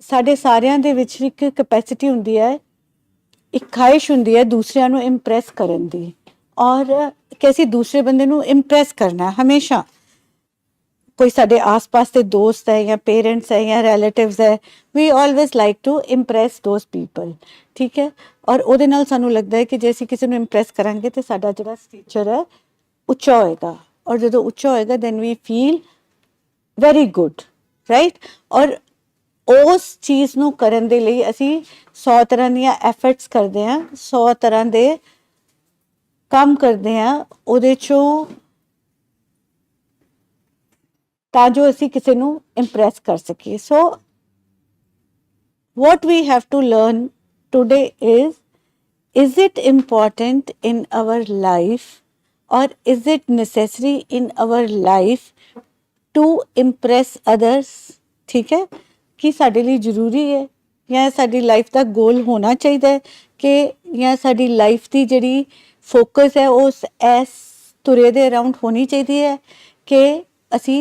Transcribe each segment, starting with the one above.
ਸਾਡੇ ਸਾਰਿਆਂ ਦੇ ਵਿੱਚ ਇੱਕ ਕੈਪੈਸਿਟੀ ਹੁੰਦੀ ਹੈ, ਇੱਕ ਖਾਹਿਸ਼ ਹੁੰਦੀ ਹੈ ਦੂਸਰਿਆਂ ਨੂੰ ਇੰਪ੍ਰੈਸ ਕਰਨ ਦੀ, ਔਰ ਕਿ ਅਸੀਂ ਦੂਸਰੇ ਬੰਦੇ ਨੂੰ ਇੰਪ੍ਰੈਸ ਕਰਨਾ ਹਮੇਸ਼ਾ। ਕੋਈ ਸਾਡੇ ਆਸ-ਪਾਸ ਦੇ ਦੋਸਤ ਹੈ ਜਾਂ ਪੇਰੈਂਟਸ ਹੈ ਜਾਂ ਰਿਲੇਟਿਵਸ ਹੈ, we always like to impress those people, ਠੀਕ ਹੈ। ਔਰ ਉਹਦੇ ਨਾਲ ਸਾਨੂੰ ਲੱਗਦਾ ਹੈ ਕਿ ਜੇ ਅਸੀਂ ਕਿਸੇ ਨੂੰ ਇੰਪ੍ਰੈਸ ਕਰਾਂਗੇ ਤੇ ਸਾਡਾ ਜਿਹੜਾ ਸਟੇਚਰ ਹੈ ਉੱਚਾ ਹੋਏਗਾ, ਔਰ ਜਦੋਂ ਉੱਚਾ ਹੋਏਗਾ then we feel very good, right. ਔਰ ਉਸ ਚੀਜ਼ ਨੂੰ ਕਰਨ ਦੇ ਲਈ ਅਸੀਂ 100 ਤਰ੍ਹਾਂ ਦੀਆਂ ਐਫਰਟਸ ਕਰਦੇ ਹਾਂ, 100 ਤਰ੍ਹਾਂ ਦੇ ਕੰਮ ਕਰਦੇ ਹਾਂ ਉਹਦੇ ਚੋਂ, ਤਾਂ ਜੋ ਅਸੀਂ ਕਿਸੇ ਨੂੰ ਇੰਪ੍ਰੈਸ ਕਰ ਸਕੀਏ। ਸੋ what we have to learn today is it important in our life or is it necessary in our life to impress others? ठीक है, कि साडे लिए जरूरी है या साडी लाइफ का गोल होना चाहिए कि या साडी लाइफ की जिहड़ी फोकस है उस एस तुरे दे अराउंड होनी चाहिए है कि असी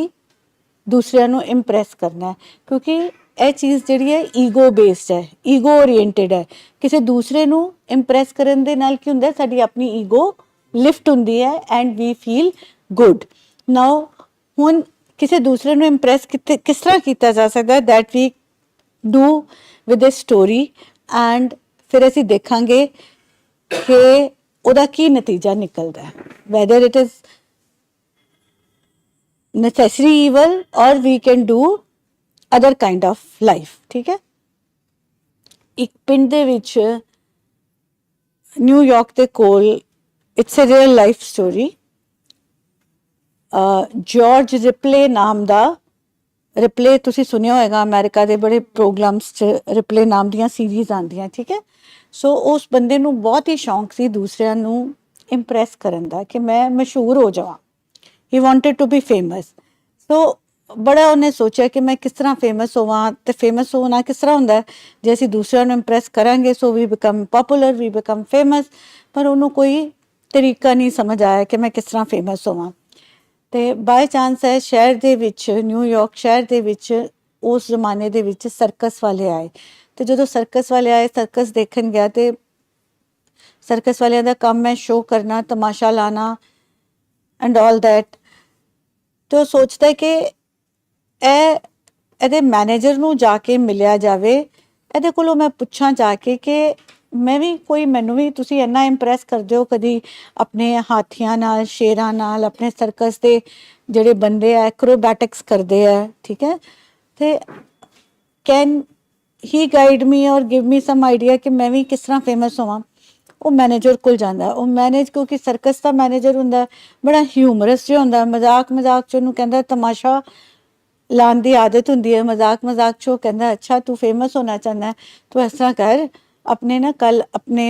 दूसरिਆਂ ਨੂੰ ਇੰਪ੍ਰੈਸ ਕਰਨਾ ਹੈ। ਕਿਉਂਕਿ ਇਹ ਚੀਜ਼ ਜਿਹੜੀ ਹੈ ਈਗੋ ਬੇਸਡ ਹੈ, ਈਗੋ ਓਰੀਐਂਟਡ ਹੈ। ਕਿਸੇ ਦੂਸਰੇ ਨੂੰ ਇੰਪ੍ਰੈਸ ਕਰਨ ਦੇ ਨਾਲ ਕੀ ਹੁੰਦਾ, ਸਾਡੀ ਆਪਣੀ ਈਗੋ ਲਿਫਟ ਹੁੰਦੀ ਹੈ ਐਂਡ ਵੀ ਫੀਲ ਗੁੱਡ। ਨਾਓ ਹੁਣ ਕਿਸੇ ਦੂਸਰੇ ਨੂੰ ਇੰਪ੍ਰੈਸ ਕਿਸ ਤਰ੍ਹਾਂ ਕੀਤਾ ਜਾ ਸਕਦਾ, that we do with a story, and ਫਿਰ ਅਸੀਂ ਦੇਖਾਂਗੇ ਕਿ ਉਹਦਾ ਕੀ ਨਤੀਜਾ ਨਿਕਲਦਾ ਹੈ, whether it is necessary evil or we can do other kind of life, ठीक है। एक पिंड दे विच न्यूयॉर्क दे कोल, it's a real life story, George Ripley नाम दा, रिपले तुसी सुनिया होएगा अमेरिका दे बड़े प्रोग्राम्स च रिपले नाम दियां सीरीज आंदियां, ठीक है। सो उस बंदे नू बहुत ही शौक सी दूसरिਆਂ ਨੂੰ इंप्रेस करन दा कि मैं मशहूर हो जावां। He wanted to be famous. So बड़ा उन्हें सोचा कि मैं किस तरह फेमस होवां, ते फेमस होना किस तरह हुंदा है, जे असीं दूसरिਆਂ ਨੂੰ इंप्रेस करांगे so we become popular, we become famous. पर उन्होंने कोई तरीका नहीं समझ आया कि मैं किस तरह फेमस होवां। ते बाय चांस है शहर दे विच, न्यूयॉर्क शहर दे विच उस जमाने दे विच सर्कस वाले आए, ते जदों सर्कस वाले आए, सर्कस देखन गया ते सर्कस वालियां दा काम है शो करना, तमाशा लाना एंड ऑल दैट। तो सोचता है कि ਇਹਦੇ ਮੈਨੇਜਰ ਨੂੰ ਜਾ ਕੇ ਮਿਲਿਆ ਜਾਵੇ, ਇਹਦੇ ਕੋਲੋਂ ਮੈਂ ਪੁੱਛਾਂ ਜਾ ਕੇ ਕਿ ਮੈਂ ਵੀ ਕੋਈ, ਮੈਨੂੰ ਵੀ ਤੁਸੀਂ ਇੰਨਾ ਇੰਪ੍ਰੈਸ ਕਰਦੇ ਹੋ ਕਦੀ ਆਪਣੇ ਹਾਥੀਆਂ ਨਾਲ, ਸ਼ੇਰਾਂ ਨਾਲ, ਆਪਣੇ ਸਰਕਸ ਦੇ ਜਿਹੜੇ ਬੰਦੇ ਆ ਐਕਰੋਬੈਟਿਕਸ ਕਰਦੇ ਆ, ਠੀਕ ਹੈ। ਤੇ ਕੈਨ ਹੀ ਗਾਈਡ ਮੀ ਔਰ ਗਿਵ ਮੀ ਸਮ ਆਈਡੀਆ ਕਿ ਮੈਂ ਵੀ ਕਿਸ ਤਰ੍ਹਾਂ ਫੇਮਸ ਹੋਵਾਂ। ਉਹ ਮੈਨੇਜਰ ਕੋਲ ਜਾਂਦਾ, ਉਹ ਮੈਨੇਜ, ਕਿਉਂਕਿ ਸਰਕਸ ਦਾ ਮੈਨੇਜਰ ਹੁੰਦਾ ਬੜਾ ਹਿਊਮਰਸ ਜਿਹਾ ਹੁੰਦਾ, ਮਜ਼ਾਕ ਚ ਉਹਨੂੰ ਕਹਿੰਦਾ, ਤਮਾਸ਼ਾ ਲਾਉਣ ਦੀ ਆਦਤ ਹੁੰਦੀ ਹੈ, ਮਜ਼ਾਕ ਚ ਉਹ ਕਹਿੰਦਾ ਅੱਛਾ ਤੂੰ ਫੇਮਸ ਹੋਣਾ ਚਾਹੁੰਦਾ, ਤੂੰ ਇਸ ਤਰ੍ਹਾਂ ਕਰ, ਆਪਣੇ ਨਾ ਕੱਲ ਆਪਣੇ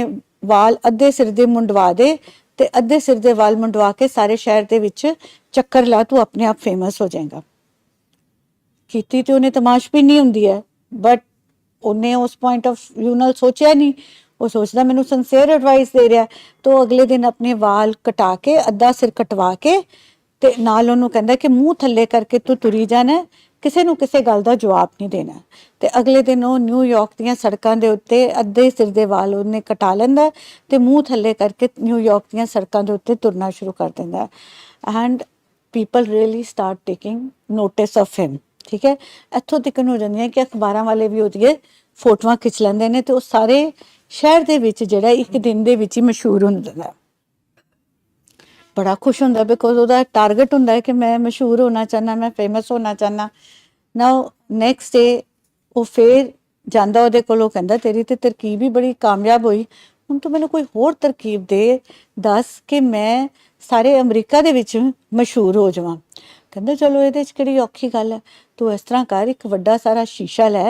ਵਾਲ ਅੱਧੇ ਸਿਰ ਦੇ ਮੁੰਡਵਾ ਦੇ ਤੇ ਅੱਧੇ ਸਿਰ ਦੇ ਵਾਲ ਮੁੰਡਵਾ ਕੇ ਸਾਰੇ ਸ਼ਹਿਰ ਦੇ ਵਿੱਚ ਚੱਕਰ ਲਾ, ਤੂੰ ਆਪਣੇ ਆਪ ਫੇਮਸ ਹੋ ਜਾਏਗਾ। ਕੀਤੀ ਤੇ ਉਹਨੇ ਤਮਾਸ਼ਬੀਨੀ ਹੁੰਦੀ ਹੈ, ਬਟ ਉਹਨੇ ਉਸ ਪੁਆਇੰਟ ਆਫ ਵਿਊ ਨਾਲ ਸੋਚਿਆ ਨਹੀਂ। ਉਹ ਸੋਚਦਾ ਮੈਨੂੰ ਸਿੰਸੀਅਰ ਐਡਵਾਈਸ ਦੇ ਰਿਹਾ, तो अगले दिन अपने वाल कटा के अद्धा सिर कटवा के ते नाल ओनू कहंदा कि मुंह थल्ले करके तू तुरी जाना, किसी नू किसी गल दा जवाब नहीं देना। ते अगले दिन वो न्यूयॉर्क दियां सड़कां दे उत्ते अद्धे सिर दे वाल उन्हें कटा लैंदा ते मुंह थल्ले करके न्यूयॉर्क दियां सड़कां दे उत्ते तुरना शुरू कर दिंदा। And people really start taking notice of him, ठीक है। इत्थों तक हो जांदियां कि अखबारां वाले भी ओहदियां फोटोआं खिच लैंदे ने ते ओह सारे शहर दे विच जिहड़ा एक दिन दे विच ही मशहूर हुंदा है। बड़ा खुश हुंदा बिकॉज ओहदा टारगेट हुंदा है कि मैं मशहूर होना चाहना, मैं फेमस होना चाहना। नाउ नैक्सट डे वो फिर जांदा ओहदे कोलों, कहंदा तेरी ते तरकीब ही बड़ी कामयाब हुई, हुण तूं मैनूं कोई होर तरकीब दे दस कि मैं सारे अमरीका दे विच मशहूर हो जावां। कहंदा चलो इहदे च किहड़ी औखी गल है, तूं इस तरह कर, एक वड्डा सारा शीशा लै,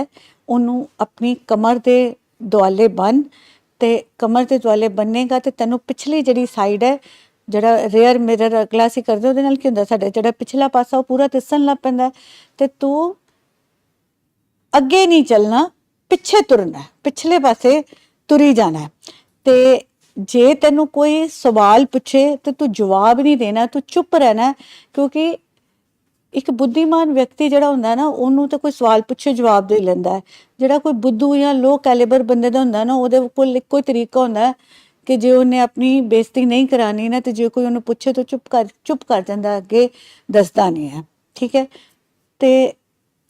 ओनू अपनी कमर दे दुआले बन, ते कमर दे दुआले बन्नेगा ते तैनूं पिछली जिहड़ी साइड है, ਜਿਹੜਾ ਰੇਅਰ ਮਿਰਰ ਅਗਲਾ ਅਸੀਂ ਕਰਦੇ ਉਹਦੇ ਨਾਲ ਕੀ ਹੁੰਦਾ, ਸਾਡਾ ਜਿਹੜਾ ਪਿਛਲਾ ਪਾਸਾ ਉਹ ਪੂਰਾ ਦਿਸਣ ਲੱਗ ਪੈਂਦਾ, ਤੇ ਤੂੰ ਅੱਗੇ ਨਹੀਂ ਚੱਲਣਾ, ਪਿੱਛੇ ਤੁਰਨਾ, ਪਿਛਲੇ ਪਾਸੇ ਤੁਰੀ ਜਾਣਾ। ਤੇ ਜੇ ਤੈਨੂੰ ਕੋਈ ਸਵਾਲ ਪੁੱਛੇ ਤੇ ਤੂੰ ਜਵਾਬ ਨਹੀਂ ਦੇਣਾ, ਤੂੰ ਚੁੱਪ ਰਹਿਣਾ, ਕਿਉਂਕਿ ਇੱਕ ਬੁੱਧੀਮਾਨ ਵਿਅਕਤੀ ਜਿਹੜਾ ਹੁੰਦਾ ਨਾ ਉਹਨੂੰ ਤਾਂ ਕੋਈ ਸਵਾਲ ਪੁੱਛੇ ਜਵਾਬ ਦੇ ਲੈਂਦਾ ਹੈ। ਜਿਹੜਾ ਕੋਈ ਬੁੱਧੂ ਜਾਂ ਲੋ ਕੈਲੀਬਰ ਬੰਦੇ ਦਾ ਹੁੰਦਾ ਨਾ ਉਹਦੇ ਕੋਲ ਇੱਕੋ ਹੀ ਤਰੀਕਾ ਹੁੰਦਾ ਕਿ ਜੇ ਉਹਨੇ ਆਪਣੀ ਬੇਇੱਜ਼ਤੀ ਨਹੀਂ ਕਰਾਣੀ ਨਾ ਤੇ ਜੇ ਕੋਈ ਉਹਨੂੰ ਪੁੱਛੇ ਤਾਂ ਚੁੱਪ ਕਰ ਜਾਂਦਾ, ਅੱਗੇ ਦੱਸਦਾ ਨਹੀਂ ਹੈ। ਠੀਕ ਹੈ, ਤੇ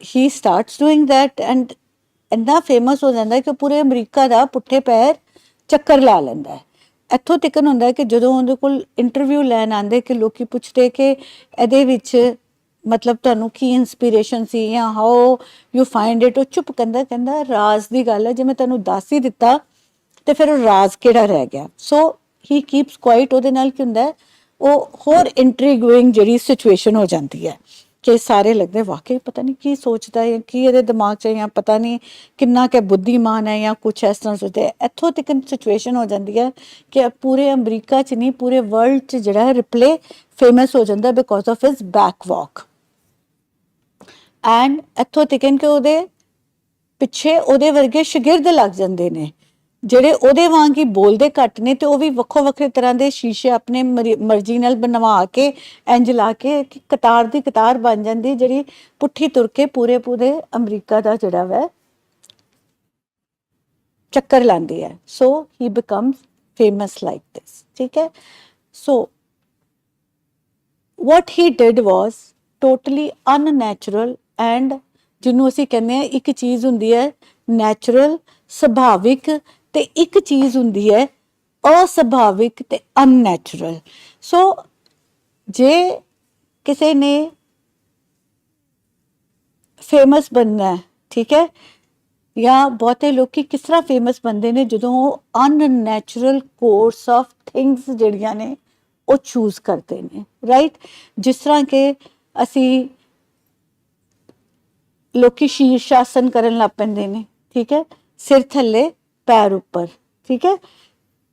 ਹੀ ਸਟਾਰਟਸ ਡੂਇੰਗ ਦੈਟ ਐਂਡ ਇੰਨਾ ਫੇਮਸ ਹੋ ਜਾਂਦਾ ਕਿ ਪੂਰੇ ਅਮਰੀਕਾ ਦਾ ਪੁੱਠੇ ਪੈਰ ਚੱਕਰ ਲਾ ਲੈਂਦਾ ਹੈ। ਇੱਥੋਂ ਤੱਕ ਹੁੰਦਾ ਕਿ ਜਦੋਂ ਉਹਦੇ ਕੋਲ ਇੰਟਰਵਿਊ ਲੈਣ ਆਉਂਦੇ ਕਿ ਲੋਕੀ ਪੁੱਛਦੇ ਕਿ ਇਹਦੇ ਵਿੱਚ ਮਤਲਬ ਤੁਹਾਨੂੰ ਕੀ ਇਨਸਪੀਰੇਸ਼ਨ ਸੀ ਜਾਂ ਹਾਊ ਯੂ ਫਾਈਂਡ ਇਟ, ਉਹ ਚੁੱਪ ਕਹਿੰਦਾ ਰਾਜ਼ ਦੀ ਗੱਲ ਹੈ, ਜੇ ਮੈਂ ਤੁਹਾਨੂੰ ਦੱਸ ਹੀ ਦਿੱਤਾ ਤੇ ਫਿਰ ਉਹ ਰਾਜ਼ ਕਿਹੜਾ ਰਹਿ ਗਿਆ। ਸੋ ਹੀ ਕੀਪਸ ਕੁਆਇਟ। ਉਹਦੇ ਨਾਲ ਕੀ ਹੁੰਦਾ ਉਹ ਹੋਰ ਇੰਟਰੀਗਿੰਗ ਜਿਹੜੀ ਸਿਚੁਏਸ਼ਨ ਹੋ ਜਾਂਦੀ ਹੈ ਕਿ ਸਾਰੇ ਲੱਗਦੇ ਵਾਕਈ ਪਤਾ ਨਹੀਂ ਕੀ ਸੋਚਦਾ ਹੈ, ਕੀ ਇਹਦੇ ਦਿਮਾਗ 'ਚ ਜਾਂ ਪਤਾ ਨਹੀਂ ਕਿੰਨਾ ਕਿ ਬੁੱਧੀਮਾਨ ਹੈ ਜਾਂ ਕੁਛ ਇਸ ਤਰ੍ਹਾਂ ਸੋਚਦੇ। ਇੱਥੋਂ ਤੱਕ ਸਿਚੁਏਸ਼ਨ ਹੋ ਜਾਂਦੀ ਹੈ ਕਿ ਪੂਰੇ ਅਮਰੀਕਾ 'ਚ ਨਹੀਂ ਪੂਰੇ ਵਰਲਡ 'ਚ ਜਿਹੜਾ ਰਿਪਲੇ ਫੇਮਸ ਹੋ ਜਾਂਦਾ because of his back walk. And ਇੱਥੋਂ ਤੱਕ ਕਿ ਉਹਦੇ ਪਿੱਛੇ ਉਹਦੇ ਵਰਗੇ ਸ਼ਾਗਿਰਦ ਲੱਗ ਜਾਂਦੇ ਨੇ ਜਿਹੜੇ ਉਹਦੇ ਵਾਂਗ ਹੀ ਬੋਲਦੇ ਘੱਟ ਨੇ ਤੇ ਉਹ ਵੀ ਵੱਖੋ ਵੱਖਰੇ ਤਰ੍ਹਾਂ ਦੇ ਸ਼ੀਸ਼ੇ ਆਪਣੇ ਮਰਜ਼ੀ ਨਾਲ ਬਣਵਾ ਕੇ ਇੰਜ ਲਾ ਕੇ ਕਤਾਰ ਦੀ ਕਤਾਰ ਬਣ ਜਾਂਦੀ ਜਿਹੜੀ ਪੁੱਠੀ ਤੁਰ ਕੇ ਪੂਰੇ ਅਮਰੀਕਾ ਦਾ ਜਿਹੜਾ ਵੈ ਚੱਕਰ ਲਾਉਂਦੀ ਹੈ। ਸੋ ਹੀ ਬਿਕਮਸ ਫੇਮਸ ਲਾਈਕ ਦਿਸ। ਠੀਕ ਹੈ, ਸੋ what he did was totally unnatural and ਜਿਹਨੂੰ ਅਸੀਂ ਕਹਿੰਦੇ ਆ ਇੱਕ ਚੀਜ਼ ਹੁੰਦੀ ਹੈ ਨੈਚੁਰਲ ਸੁਭਾਵਿਕ ਤੇ ਇੱਕ ਚੀਜ਼ ਹੁੰਦੀ ਹੈ ਅਸੁਭਾਵਿਕ ਤੇ ਅਨਨੈਚੁਰਲ। ਸੋ ਜੇ ਕਿਸੇ ਨੇ ਫੇਮਸ ਬਣਨਾ ਹੈ, ਠੀਕ ਹੈ, ਜਾਂ ਬਹੁਤੇ ਲੋਕੀ ਕਿਸ ਤਰ੍ਹਾਂ ਫੇਮਸ ਬਣਦੇ ਨੇ ਜਦੋਂ ਉਹ ਅਨਨੈਚੁਰਲ ਕੋਰਸ ਆਫ ਥਿੰਗਸ ਜਿਹੜੀਆਂ ਨੇ ਉਹ ਚੂਜ਼ ਕਰਦੇ ਨੇ, ਰਾਈਟ। ਜਿਸ ਤਰ੍ਹਾਂ ਕਿ ਅਸੀਂ ਲੋਕੀ ਸ਼ੀਰਸ਼ ਆਸਨ ਕਰਨ ਲੱਗ ਪੈਂਦੇ ਨੇ, ਠੀਕ ਹੈ, ਸਿਰ ਥੱਲੇ ਪੈਰ ਉੱਪਰ। ਠੀਕ ਹੈ,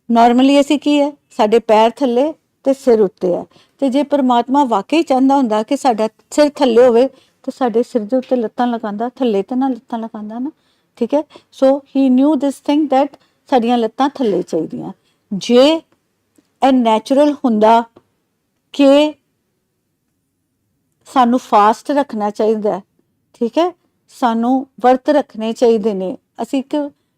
ਨਾਰਮਲੀ ਅਸੀਂ ਕੀ ਹੈ ਸਾਡੇ ਪੈਰ ਥੱਲੇ ਤੇ ਸਿਰ ਉੱਤੇ ਹੈ, ਤੇ ਜੇ ਪਰਮਾਤਮਾ ਵਾਕਈ ਚਾਹੁੰਦਾ ਹੁੰਦਾ ਕਿ ਸਾਡਾ ਸਿਰ ਥੱਲੇ ਹੋਵੇ ਤੇ ਸਾਡੇ ਸਿਰ ਦੇ ਉੱਤੇ ਲੱਤਾਂ ਲਗਾਉਂਦਾ, ਥੱਲੇ ਤੇ ਨਾ ਲੱਤਾਂ ਲਗਾਉਂਦਾ ਨਾ। ਠੀਕ ਹੈ, ਸੋ ਹੀ ਨਿਊ ਦਿਸ ਥਿੰਗ ਦੈਟ ਸਾਡੀਆਂ ਲੱਤਾਂ ਥੱਲੇ ਚਾਹੀਦੀਆਂ। ਜੇ ਇਹ ਨੈਚੁਰਲ ਹੁੰਦਾ ਕਿ ਸਾਨੂੰ ਫਾਸਟ ਰੱਖਣਾ ਚਾਹੀਦਾ, ਠੀਕ ਹੈ, ਸਾਨੂੰ ਵਰਤ ਰੱਖਣੇ ਚਾਹੀਦੇ ਨੇ, ਅਸੀਂ ਇੱਕ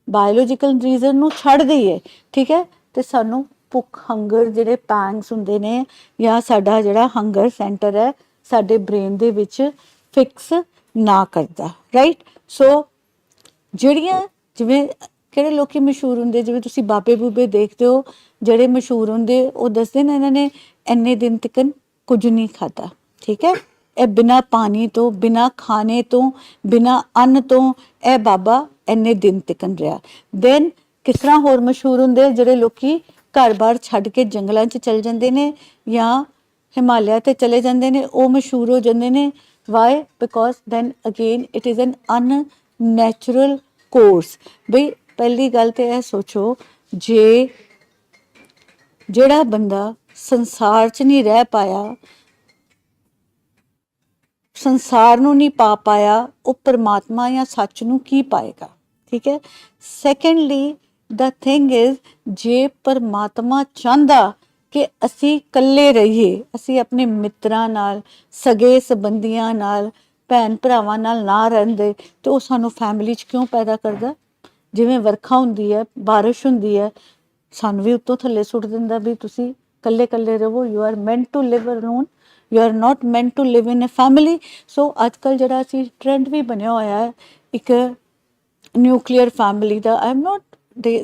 ਬਾਇਓਲੋਜੀਕਲ ਰੀਜ਼ਨ ਨੂੰ ਛੱਡ ਦਈਏ, ਠੀਕ ਹੈ, ਤੇ ਸਾਨੂੰ ਭੁੱਖ ਹੰਗਰ ਜਿਹੜੇ ਪੈਂਗਸ ਹੁੰਦੇ ਨੇ ਜਾਂ ਸਾਡਾ ਜਿਹੜਾ ਹੰਗਰ ਸੈਂਟਰ ਹੈ ਸਾਡੇ ਬ੍ਰੇਨ ਦੇ ਵਿੱਚ ਫਿਕਸ ਨਾ ਕਰਦਾ, ਰਾਈਟ। ਸੋ ਜਿਹੜੀਆਂ ਜਿਵੇਂ ਕਿਹੜੇ ਲੋਕੀ ਮਸ਼ਹੂਰ ਹੁੰਦੇ, ਜਿਵੇਂ ਤੁਸੀਂ ਬਾਬੇ ਬੂਬੇ ਦੇਖਦੇ ਹੋ ਜਿਹੜੇ ਮਸ਼ਹੂਰ ਹੁੰਦੇ, ਉਹ ਦੱਸਦੇ ਨੇ ਇਹਨਾਂ ਨੇ ਇੰਨੇ ਦਿਨ ਤੱਕ ਕੁਝ ਨਹੀਂ ਖਾਧਾ। ਠੀਕ ਹੈ, ਇਹ ਬਿਨਾਂ ਪਾਣੀ ਤੋਂ, ਬਿਨਾਂ ਖਾਣੇ ਤੋਂ, ਬਿਨਾਂ ਅੰਨ ਤੋਂ ਇਹ ਬਾਬਾ ਇੰਨੇ ਦਿਨ ਤੱਕ ਰਿਹਾ। ਦੈਨ ਕਿਸ ਤਰ੍ਹਾਂ ਹੋਰ ਮਸ਼ਹੂਰ ਹੁੰਦੇ ਜਿਹੜੇ ਲੋਕੀ ਘਰ-ਬਾਰ ਛੱਡ ਕੇ ਜੰਗਲਾਂ 'ਚ ਚਲੇ ਜਾਂਦੇ ਨੇ ਜਾਂ ਹਿਮਾਲਿਆ ਤੇ ਚਲੇ ਜਾਂਦੇ ਨੇ, ਉਹ ਮਸ਼ਹੂਰ ਹੋ ਜਾਂਦੇ ਨੇ। Why? Because then again it is an unnatural course. ਬਈ ਪਹਿਲੀ ਗੱਲ ਤੇ ਇਹ ਸੋਚੋ, ਜੇ ਜਿਹੜਾ ਬੰਦਾ ਸੰਸਾਰ 'ਚ ਨਹੀਂ ਰਹਿ ਪਾਇਆ, ਸੰਸਾਰ ਨੂੰ ਨਹੀਂ ਪਾ ਪਾਇਆ, ਉਹ ਪਰਮਾਤਮਾ ਜਾਂ ਸੱਚ ਨੂੰ ਕੀ ਪਾਏਗਾ। ਠੀਕ ਹੈ, ਸੈਕੰਡਲੀ ਦਾ ਥਿੰਗ ਇਜ਼ ਜੇ ਪਰਮਾਤਮਾ ਚਾਹੁੰਦਾ ਕਿ ਅਸੀਂ ਇਕੱਲੇ ਰਹੀਏ, ਅਸੀਂ ਆਪਣੇ ਮਿੱਤਰਾਂ ਨਾਲ, ਸਗੇ ਸੰਬੰਧੀਆਂ ਨਾਲ, ਭੈਣ ਭਰਾਵਾਂ ਨਾਲ ਨਾ ਰਹਿੰਦੇ, ਤੇ ਉਹ ਸਾਨੂੰ ਫੈਮਿਲੀ 'ਚ ਕਿਉਂ ਪੈਦਾ ਕਰਦਾ। ਜਿਵੇਂ ਵਰਖਾ ਹੁੰਦੀ ਹੈ, ਬਾਰਿਸ਼ ਹੁੰਦੀ ਹੈ, ਸਾਨੂੰ ਵੀ ਉੱਤੋਂ ਥੱਲੇ ਸੁੱਟ ਦਿੰਦਾ ਵੀ ਤੁਸੀਂ ਇਕੱਲੇ ਇਕੱਲੇ ਰਹੋ, you are meant to live alone, you are not meant to live in a family. So ਅੱਜ ਕੱਲ੍ਹ ਜਿਹੜਾ ਅਸੀਂ ਟ੍ਰੈਂਡ ਵੀ ਬਣਿਆ ਹੋਇਆ ਹੈ ਇੱਕ nuclear family the, I am note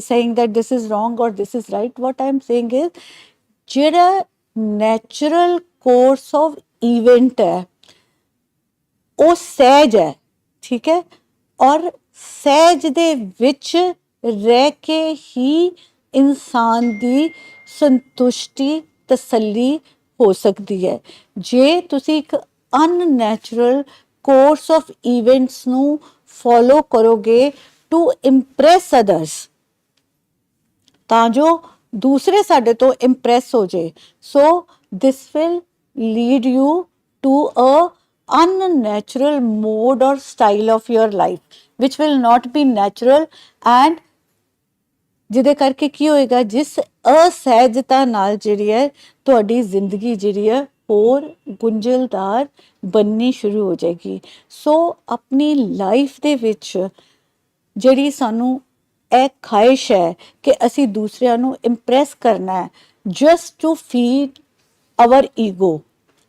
saying that this is wrong or this is right. What I am saying is ਜਿਹੜਾ natural course of event ਹੈ ਉਹ ਸਹਿਜ ਹੈ, ਠੀਕ ਹੈ, ਔਰ ਸਹਿਜ ਦੇ ਵਿੱਚ ਰਹਿ ਕੇ ਹੀ ਇਨਸਾਨ ਦੀ ਸੰਤੁਸ਼ਟੀ ਤਸੱਲੀ ਹੋ ਸਕਦੀ ਹੈ। ਜੇ ਤੁਸੀਂ ਇੱਕ ਅਨਨੈਚੁਰਲ ਕੋਰਸ ਆਫ ਇਵੈਂਟਸ ਨੂੰ ਫੋਲੋ ਕਰੋਗੇ ਟੂ ਇੰਪ੍ਰੈਸ ਅਦਰਸ, ਤਾਂ ਜੋ ਦੂਸਰੇ ਸਾਡੇ ਤੋਂ ਇੰਪ੍ਰੈਸ ਹੋ ਜਾਏ, so this will lead you to a unnatural mode or style of your life which will not be natural, and ਜਿਹਦੇ ਕਰਕੇ ਕੀ ਹੋਏਗਾ, ਜਿਸ ਅਸਹਿਜਤਾ ਨਾਲ ਜਿਹੜੀ ਹੈ ਤੁਹਾਡੀ ਜ਼ਿੰਦਗੀ ਜਿਹੜੀ ਹੈ ਹੋਰ ਗੁੰਝਲਦਾਰ ਬਣਨੀ ਸ਼ੁਰੂ ਹੋ ਜਾਏਗੀ। ਸੋ ਆਪਣੀ ਲਾਈਫ ਦੇ ਵਿੱਚ ਜਿਹੜੀ ਸਾਨੂੰ ਇਹ ਖਾਹਿਸ਼ ਹੈ ਕਿ ਅਸੀਂ ਦੂਸਰਿਆਂ ਨੂੰ ਇੰਪ੍ਰੈਸ ਕਰਨਾ ਹੈ just to feed our ego,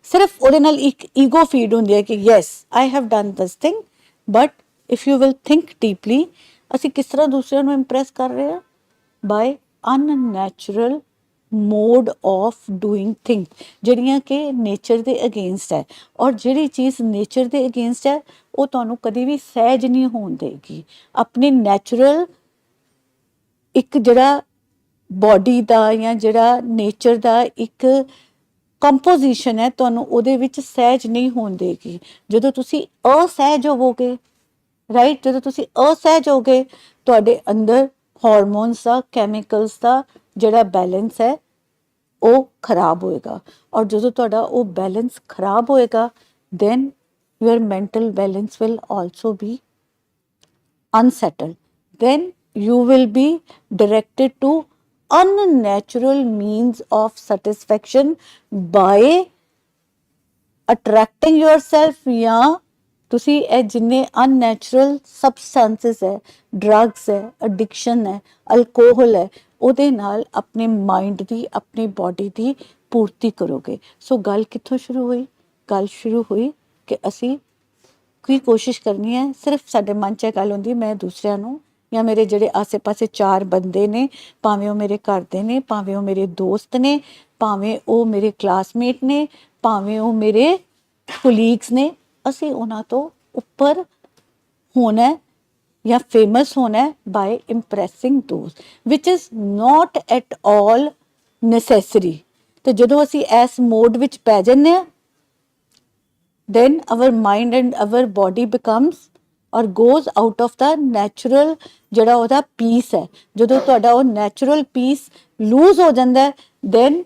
ਸਿਰਫ ਉਹਦੇ ਨਾਲ ਇੱਕ ਈਗੋ ਫੀਡ ਹੁੰਦੀ ਹੈ ਕਿ yes I have done this thing, but if you will think deeply ਅਸੀਂ ਕਿਸ ਤਰ੍ਹਾਂ ਦੂਸਰਿਆਂ ਨੂੰ ਇੰਪ੍ਰੈਸ ਕਰ ਰਹੇ ਹਾਂ? By unnatural mode of doing thing, ਜਿਹੜੀਆਂ ਕਿ ਨੇਚਰ ਦੇ ਅਗੇਂਸਟ ਹੈ। ਔਰ ਜਿਹੜੀ ਚੀਜ਼ ਨੇਚਰ ਦੇ ਅਗੇਂਸਟ ਹੈ ਉਹ ਤੁਹਾਨੂੰ ਕਦੇ ਵੀ ਸਹਿਜ ਨਹੀਂ ਹੋਣ ਦੇਗੀ। ਆਪਣੇ ਨੈਚੁਰਲ ਇੱਕ ਜਿਹੜਾ ਬੋਡੀ ਦਾ ਜਾਂ ਜਿਹੜਾ ਨੇਚਰ ਦਾ ਇੱਕ ਕੰਪੋਜੀਸ਼ਨ ਹੈ ਤੁਹਾਨੂੰ ਉਹਦੇ ਵਿੱਚ ਸਹਿਜ ਨਹੀਂ ਹੋਣ ਦੇਗੀ। ਜਦੋਂ ਤੁਸੀਂ ਅਸਹਿਜ ਹੋਵੋਗੇ, ਰਾਈਟ, ਜਦੋਂ ਤੁਸੀਂ ਅਸਹਿਜ ਹੋਗੇ ਤੁਹਾਡੇ ਅੰਦਰ ਹਾਰਮੋਨਸ ਦਾ, ਕੈਮੀਕਲਸ ਦਾ ਜਿਹੜਾ ਬੈਲੈਂਸ ਹੈ ਉਹ ਖਰਾਬ ਹੋਏਗਾ। ਔਰ ਜਦੋਂ ਤੁਹਾਡਾ ਉਹ ਬੈਲੈਂਸ ਖਰਾਬ ਹੋਏਗਾ then your mental balance will also be unsettled. Then you will be directed to unnatural means of satisfaction by attracting yourself, ਜਾਂ ਤੁਸੀਂ ਇਹ ਜਿੰਨੇ ਅਨਨੈਚੁਰਲ ਸਬਸਟੈਂਸਸ ਹੈ, ਡਰੱਗਸ ਹੈ, ਐਡਿਕਸ਼ਨ ਹੈ, ਅਲਕੋਹਲ ਹੈ, ਉਹਦੇ ਨਾਲ ਆਪਣੇ ਮਾਈਂਡ ਦੀ, ਆਪਣੀ ਬਾਡੀ ਦੀ ਪੂਰਤੀ ਕਰੋਗੇ। ਸੋ ਗੱਲ ਕਿੱਥੋਂ ਸ਼ੁਰੂ ਹੋਈ? ਗੱਲ ਸ਼ੁਰੂ ਹੋਈ ਕਿ ਅਸੀਂ ਕੀ ਕੋਸ਼ਿਸ਼ ਕਰਨੀ ਹੈ, ਸਿਰਫ ਸਾਡੇ ਮਨ 'ਚ ਇਹ ਗੱਲ ਹੁੰਦੀ ਮੈਂ ਦੂਸਰਿਆਂ ਨੂੰ ਜਾਂ ਮੇਰੇ ਜਿਹੜੇ ਆਸੇ-ਪਾਸੇ ਚਾਰ ਬੰਦੇ ਨੇ, ਭਾਵੇਂ ਉਹ ਮੇਰੇ ਘਰ ਦੇ ਨੇ, ਭਾਵੇਂ ਉਹ ਮੇਰੇ ਦੋਸਤ ਨੇ, ਭਾਵੇਂ ਉਹ ਮੇਰੇ ਕਲਾਸਮੇਟ ਨੇ, ਭਾਵੇਂ ਉਹ ਮੇਰੇ ਕੋਲੀਗਸ ਨੇ, ਅਸੀਂ ਉਹਨਾਂ ਤੋਂ ਉੱਪਰ ਹੋਣਾ ਜਾਂ ਫੇਮਸ ਹੋਣਾ by impressing those which is not at all necessary. ਤੇ ਜਦੋਂ ਅਸੀਂ ਇਸ ਮੋਡ ਵਿੱਚ ਪੈ ਜਾਂਦੇ ਹਾਂ then our mind and our body becomes or goes out of the natural ਜਿਹੜਾ ਉਹਦਾ ਪੀਸ ਹੈ। ਜਦੋਂ ਤੁਹਾਡਾ ਉਹ ਨੈਚੁਰਲ ਪੀਸ ਲੂਜ਼ ਹੋ ਜਾਂਦਾ then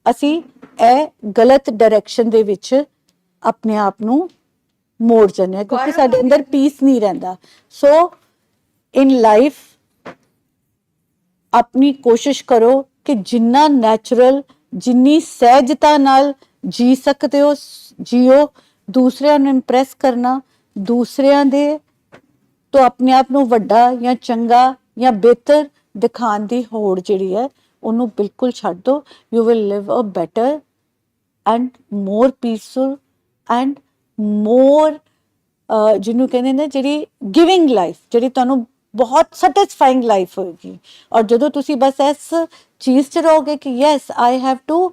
ਅਸੀਂ ਇਹ ਗਲਤ ਡਾਇਰੈਕਸ਼ਨ ਦੇ ਵਿੱਚ ਆਪਣੇ ਆਪ ਨੂੰ ਮੋੜ ਜਾਂਦੇ ਹਾਂ ਕਿਉਂਕਿ ਸਾਡੇ ਅੰਦਰ ਪੀਸ ਨਹੀਂ ਰਹਿੰਦਾ। ਸੋ ਇਨ ਲਾਈਫ ਆਪਣੀ ਕੋਸ਼ਿਸ਼ ਕਰੋ ਕਿ ਜਿੰਨਾ ਨੈਚੁਰਲ, ਜਿੰਨੀ ਸਹਿਜਤਾ ਨਾਲ ਜੀ ਸਕਦੇ ਹੋ ਜੀਓ। ਦੂਸਰਿਆਂ ਨੂੰ ਇੰਪ੍ਰੈਸ ਕਰਨਾ, ਦੂਸਰਿਆਂ ਦੇ ਤੋਂ ਆਪਣੇ ਆਪ ਨੂੰ ਵੱਡਾ ਜਾਂ ਚੰਗਾ ਜਾਂ ਬਿਹਤਰ ਦਿਖਾਉਣ ਦੀ ਹੋੜ ਜਿਹੜੀ ਹੈ ਉਹਨੂੰ ਬਿਲਕੁਲ ਛੱਡ ਦਿਓ। You will live a better and more peaceful and more ਜਿਹਨੂੰ ਕਹਿੰਦੇ ਨੇ ਜਿਹੜੀ ਗਿਵਿੰਗ ਲਾਈਫ, ਜਿਹੜੀ ਤੁਹਾਨੂੰ ਬਹੁਤ ਸੈਟਿਸਫਾਈਂਗ ਲਾਈਫ ਹੋਏਗੀ। ਔਰ ਜਦੋਂ ਤੁਸੀਂ ਬਸ ਇਸ ਚੀਜ਼ 'ਚ ਰਹੋਗੇ ਕਿ yes I have to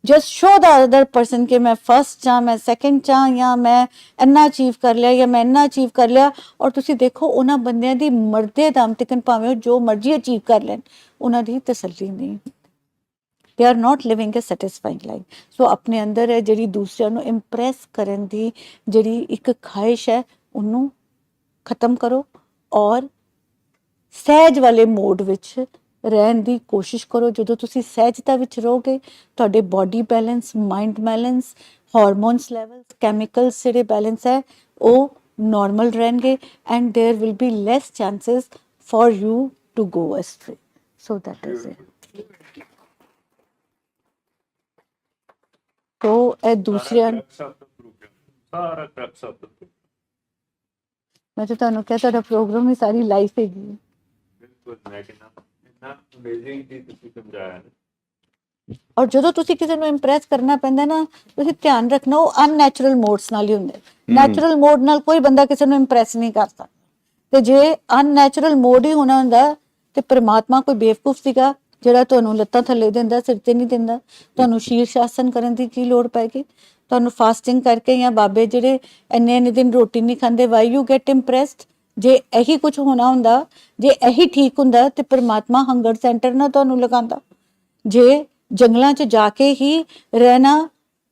just show the other person ਕਿ ਮੈਂ ਫਸਟ ਜਾਂ ਮੈਂ ਸੈਕਿੰਡ ਜਾਂ ਮੈਂ ਇੰਨਾ ਅਚੀਵ ਕਰ ਲਿਆ ਜਾਂ ਮੈਂ ਇੰਨਾ ਅਚੀਵ ਕਰ ਲਿਆ। ਔਰ ਤੁਸੀਂ ਦੇਖੋ ਉਹਨਾਂ ਬੰਦਿਆਂ ਦੀ ਮਰਦੇ ਦਮ ਤੱਕ ਭਾਵੇਂ ਉਹ ਜੋ ਮਰਜ਼ੀ ਅਚੀਵ ਕਰ ਲੈਣ ਉਹਨਾਂ ਦੀ ਤਸੱਲੀ ਨਹੀਂ, they are not living a satisfying life। ਸੋ ਆਪਣੇ ਅੰਦਰ ਹੈ ਜਿਹੜੀ ਦੂਸਰਿਆਂ ਨੂੰ ਇੰਪ੍ਰੈਸ ਕਰਨ ਦੀ ਜਿਹੜੀ ਇੱਕ ਖਾਹਿਸ਼ ਹੈ ਉਹਨੂੰ ਖਤਮ ਕਰੋ ਔਰ ਸਹਿਜ ਵਾਲੇ ਮੋਡ ਵਿੱਚ ਰਹਿਣ ਦੀ ਕੋਸ਼ਿਸ਼ ਕਰੋ। ਜਦੋਂ ਤੁਸੀਂ ਸਹਿਜਤਾ ਵਿੱਚ ਰਹੋਗੇ ਤੁਹਾਡੇ body balance, mind balance, hormones levels, chemicals ਜਿਹੜੇ ਬੈਲੈਂਸ ਹੈ ਉਹ ਨੋਰਮਲ ਰਹਿਣਗੇ and there will be less chances for you to go astray. So that is it. ਤੋ ਇਹ ਦੂਸਰਿਆਂ ਸਾਰਾ ਕਰੈਕਸ ਆਫ ਦਾ ਮੈਂ ਤਾਂ ਤੁਹਾਨੂੰ ਕਿਹਾ ਤੁਹਾਡਾ ਪ੍ਰੋਗਰਾਮ ਹੀ ਸਾਰੀ ਲਾਈਫ ਹੈਗੀ। ਬਿਲਕੁਲ ਮੈਂ ਕਹਿੰਦਾ ਇੰਨਾ ਅਮੇਜ਼ਿੰਗ ਚੀਜ਼ ਤੁਸੀਂ ਸਮਝਾਇਆ ਨਾ। ਔਰ ਜਦੋਂ ਤੁਸੀਂ ਕਿਸੇ ਨੂੰ ਇੰਪ੍ਰੈਸ ਕਰਨਾ ਪੈਂਦਾ ਨਾ ਤੁਸੀਂ ਧਿਆਨ ਰੱਖਣਾ ਉਹ ਅਨਨੈਚੁਰਲ ਮੋਡਸ ਨਾਲ ਹੀ ਹੁੰਦੇ। ਨੈਚੁਰਲ ਮੋਡ ਨਾਲ ਕੋਈ ਬੰਦਾ ਕਿਸੇ ਨੂੰ ਇੰਪ੍ਰੈਸ ਨਹੀਂ ਕਰ ਸਕਦਾ। ਤੇ ਜੇ ਅਨਨੈਚੁਰਲ ਮੋਡ ਹੀ ਹੋਣਾ ਹੁੰਦਾ ਤੇ ਪ੍ਰਮਾਤਮਾ ਕੋਈ ਬੇਵਕੂਫ ਸੀਗਾ ਜਿਹੜਾ ਤੁਹਾਨੂੰ ਲੱਤਾਂ ਥੱਲੇ ਦਿੰਦਾ, ਸਿਰ ਤੇ ਨਹੀਂ ਦਿੰਦਾ। ਤੁਹਾਨੂੰ ਸ਼ੀਰਸ਼ ਆਸਨ ਕਰਨ ਦੀ ਕੀ ਲੋੜ ਪੈਗੀ? ਤੁਹਾਨੂੰ ਫਾਸਟਿੰਗ ਕਰਕੇ ਜਾਂ ਬਾਬੇ ਜਿਹੜੇ ਇੰਨੇ ਦਿਨ ਰੋਟੀ ਨਹੀਂ ਖਾਂਦੇ, ਵਾਈ ਯੂ ਗੈਟ ਇੰਪ੍ਰੈਸਡ? ਜੇ ਇਹੀ ਕੁਝ ਹੋਣਾ ਹੁੰਦਾ, ਜੇ ਇਹੀ ਠੀਕ ਹੁੰਦਾ ਤੇ ਪ੍ਰਮਾਤਮਾ ਹੰਗਰ ਸੈਂਟਰ ਨਾ ਤੁਹਾਨੂੰ ਲਗਾਉਂਦਾ। ਜੇ ਜੰਗਲਾਂ 'ਚ ਜਾ ਕੇ ਹੀ ਰਹਿਣਾ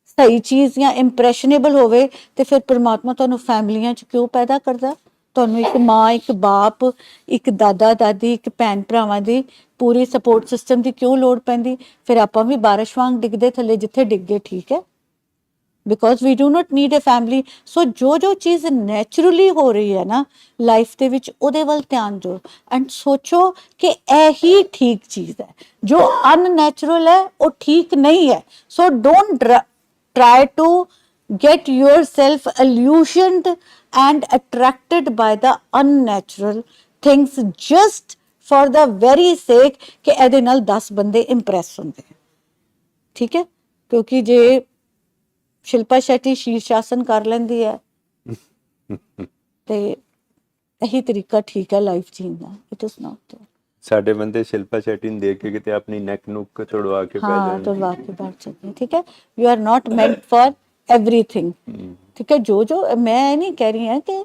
ਸਹੀ ਚੀਜ਼ ਜਾਂ ਇੰਪ੍ਰੈਸ਼ਨੇਬਲ ਹੋਵੇ ਤੇ ਫਿਰ ਪ੍ਰਮਾਤਮਾ ਤੁਹਾਨੂੰ ਫੈਮਲੀਆਂ 'ਚ ਕਿਉਂ ਪੈਦਾ ਕਰਦਾ? ਤੁਹਾਨੂੰ ਇੱਕ ਮਾਂ, ਇੱਕ ਬਾਪ, ਇੱਕ ਦਾਦਾ ਦਾਦੀ, ਇੱਕ ਭੈਣ ਭਰਾਵਾਂ ਦੀ ਪੂਰੀ ਸਪੋਰਟ ਸਿਸਟਮ ਦੀ ਕਿਉਂ ਲੋੜ ਪੈਂਦੀ? ਫਿਰ ਆਪਾਂ ਵੀ ਬਾਰਿਸ਼ ਵਾਂਗ ਡਿੱਗਦੇ ਥੱਲੇ ਜਿੱਥੇ ਡਿੱਗੇ, ਠੀਕ ਹੈ। Because we do not need a family. So ਜੋ ਚੀਜ਼ ਨੈਚੁਰਲੀ ਹੋ ਰਹੀ ਹੈ ਨਾ ਲਾਈਫ ਦੇ ਵਿੱਚ, ਉਹਦੇ ਵੱਲ ਧਿਆਨ ਦਿਓ ਐਂਡ ਸੋਚੋ ਕਿ ਇਹ ਹੀ ਠੀਕ ਚੀਜ਼ ਹੈ। ਜੋ ਅਨਨੈਚੁਰਲ ਹੈ ਉਹ ਠੀਕ ਨਹੀਂ ਹੈ। ਸੋ don't try to get yourself illusioned and attracted by the unnatural things just for the very sake ਕਿ ਇਹਦੇ ਨਾਲ 10 ਬੰਦੇ ਇੰਪ੍ਰੈਸ ਹੁੰਦੇ ਹੈ। ਠੀਕ ਹੈ, ਕਿਉਂਕਿ ਜੇ ਸ਼ਿਲਪਾ ਸ਼ੈਟੀ ਸ਼ੀਰਸ਼ ਆਸਨ ਕਰ ਲੈਂਦੀ ਹੈ ਤੇ ਇਹੀ ਤਰੀਕਾ ਠੀਕ ਹੈ ਲਾਈਫ ਜੀਣ ਦਾ। ਇਟ ਇਜ਼ ਨਾਟ ਸਾਡੇ ਬੰਦੇ ਸ਼ਿਲਪਾ ਸ਼ੈਟੀ ਨੂੰ ਦੇਖ ਕੇ ਕਿਤੇ ਆਪਣੀ ਨੈਕ ਨੂੰ ਤੋੜਵਾ ਕੇ ਪੈ हाँ ਜਾਣ। तो वाकई बात सही है। ठीक है, you are not meant for everything. ठीक है, जो मैं नहीं कह रही हैं कि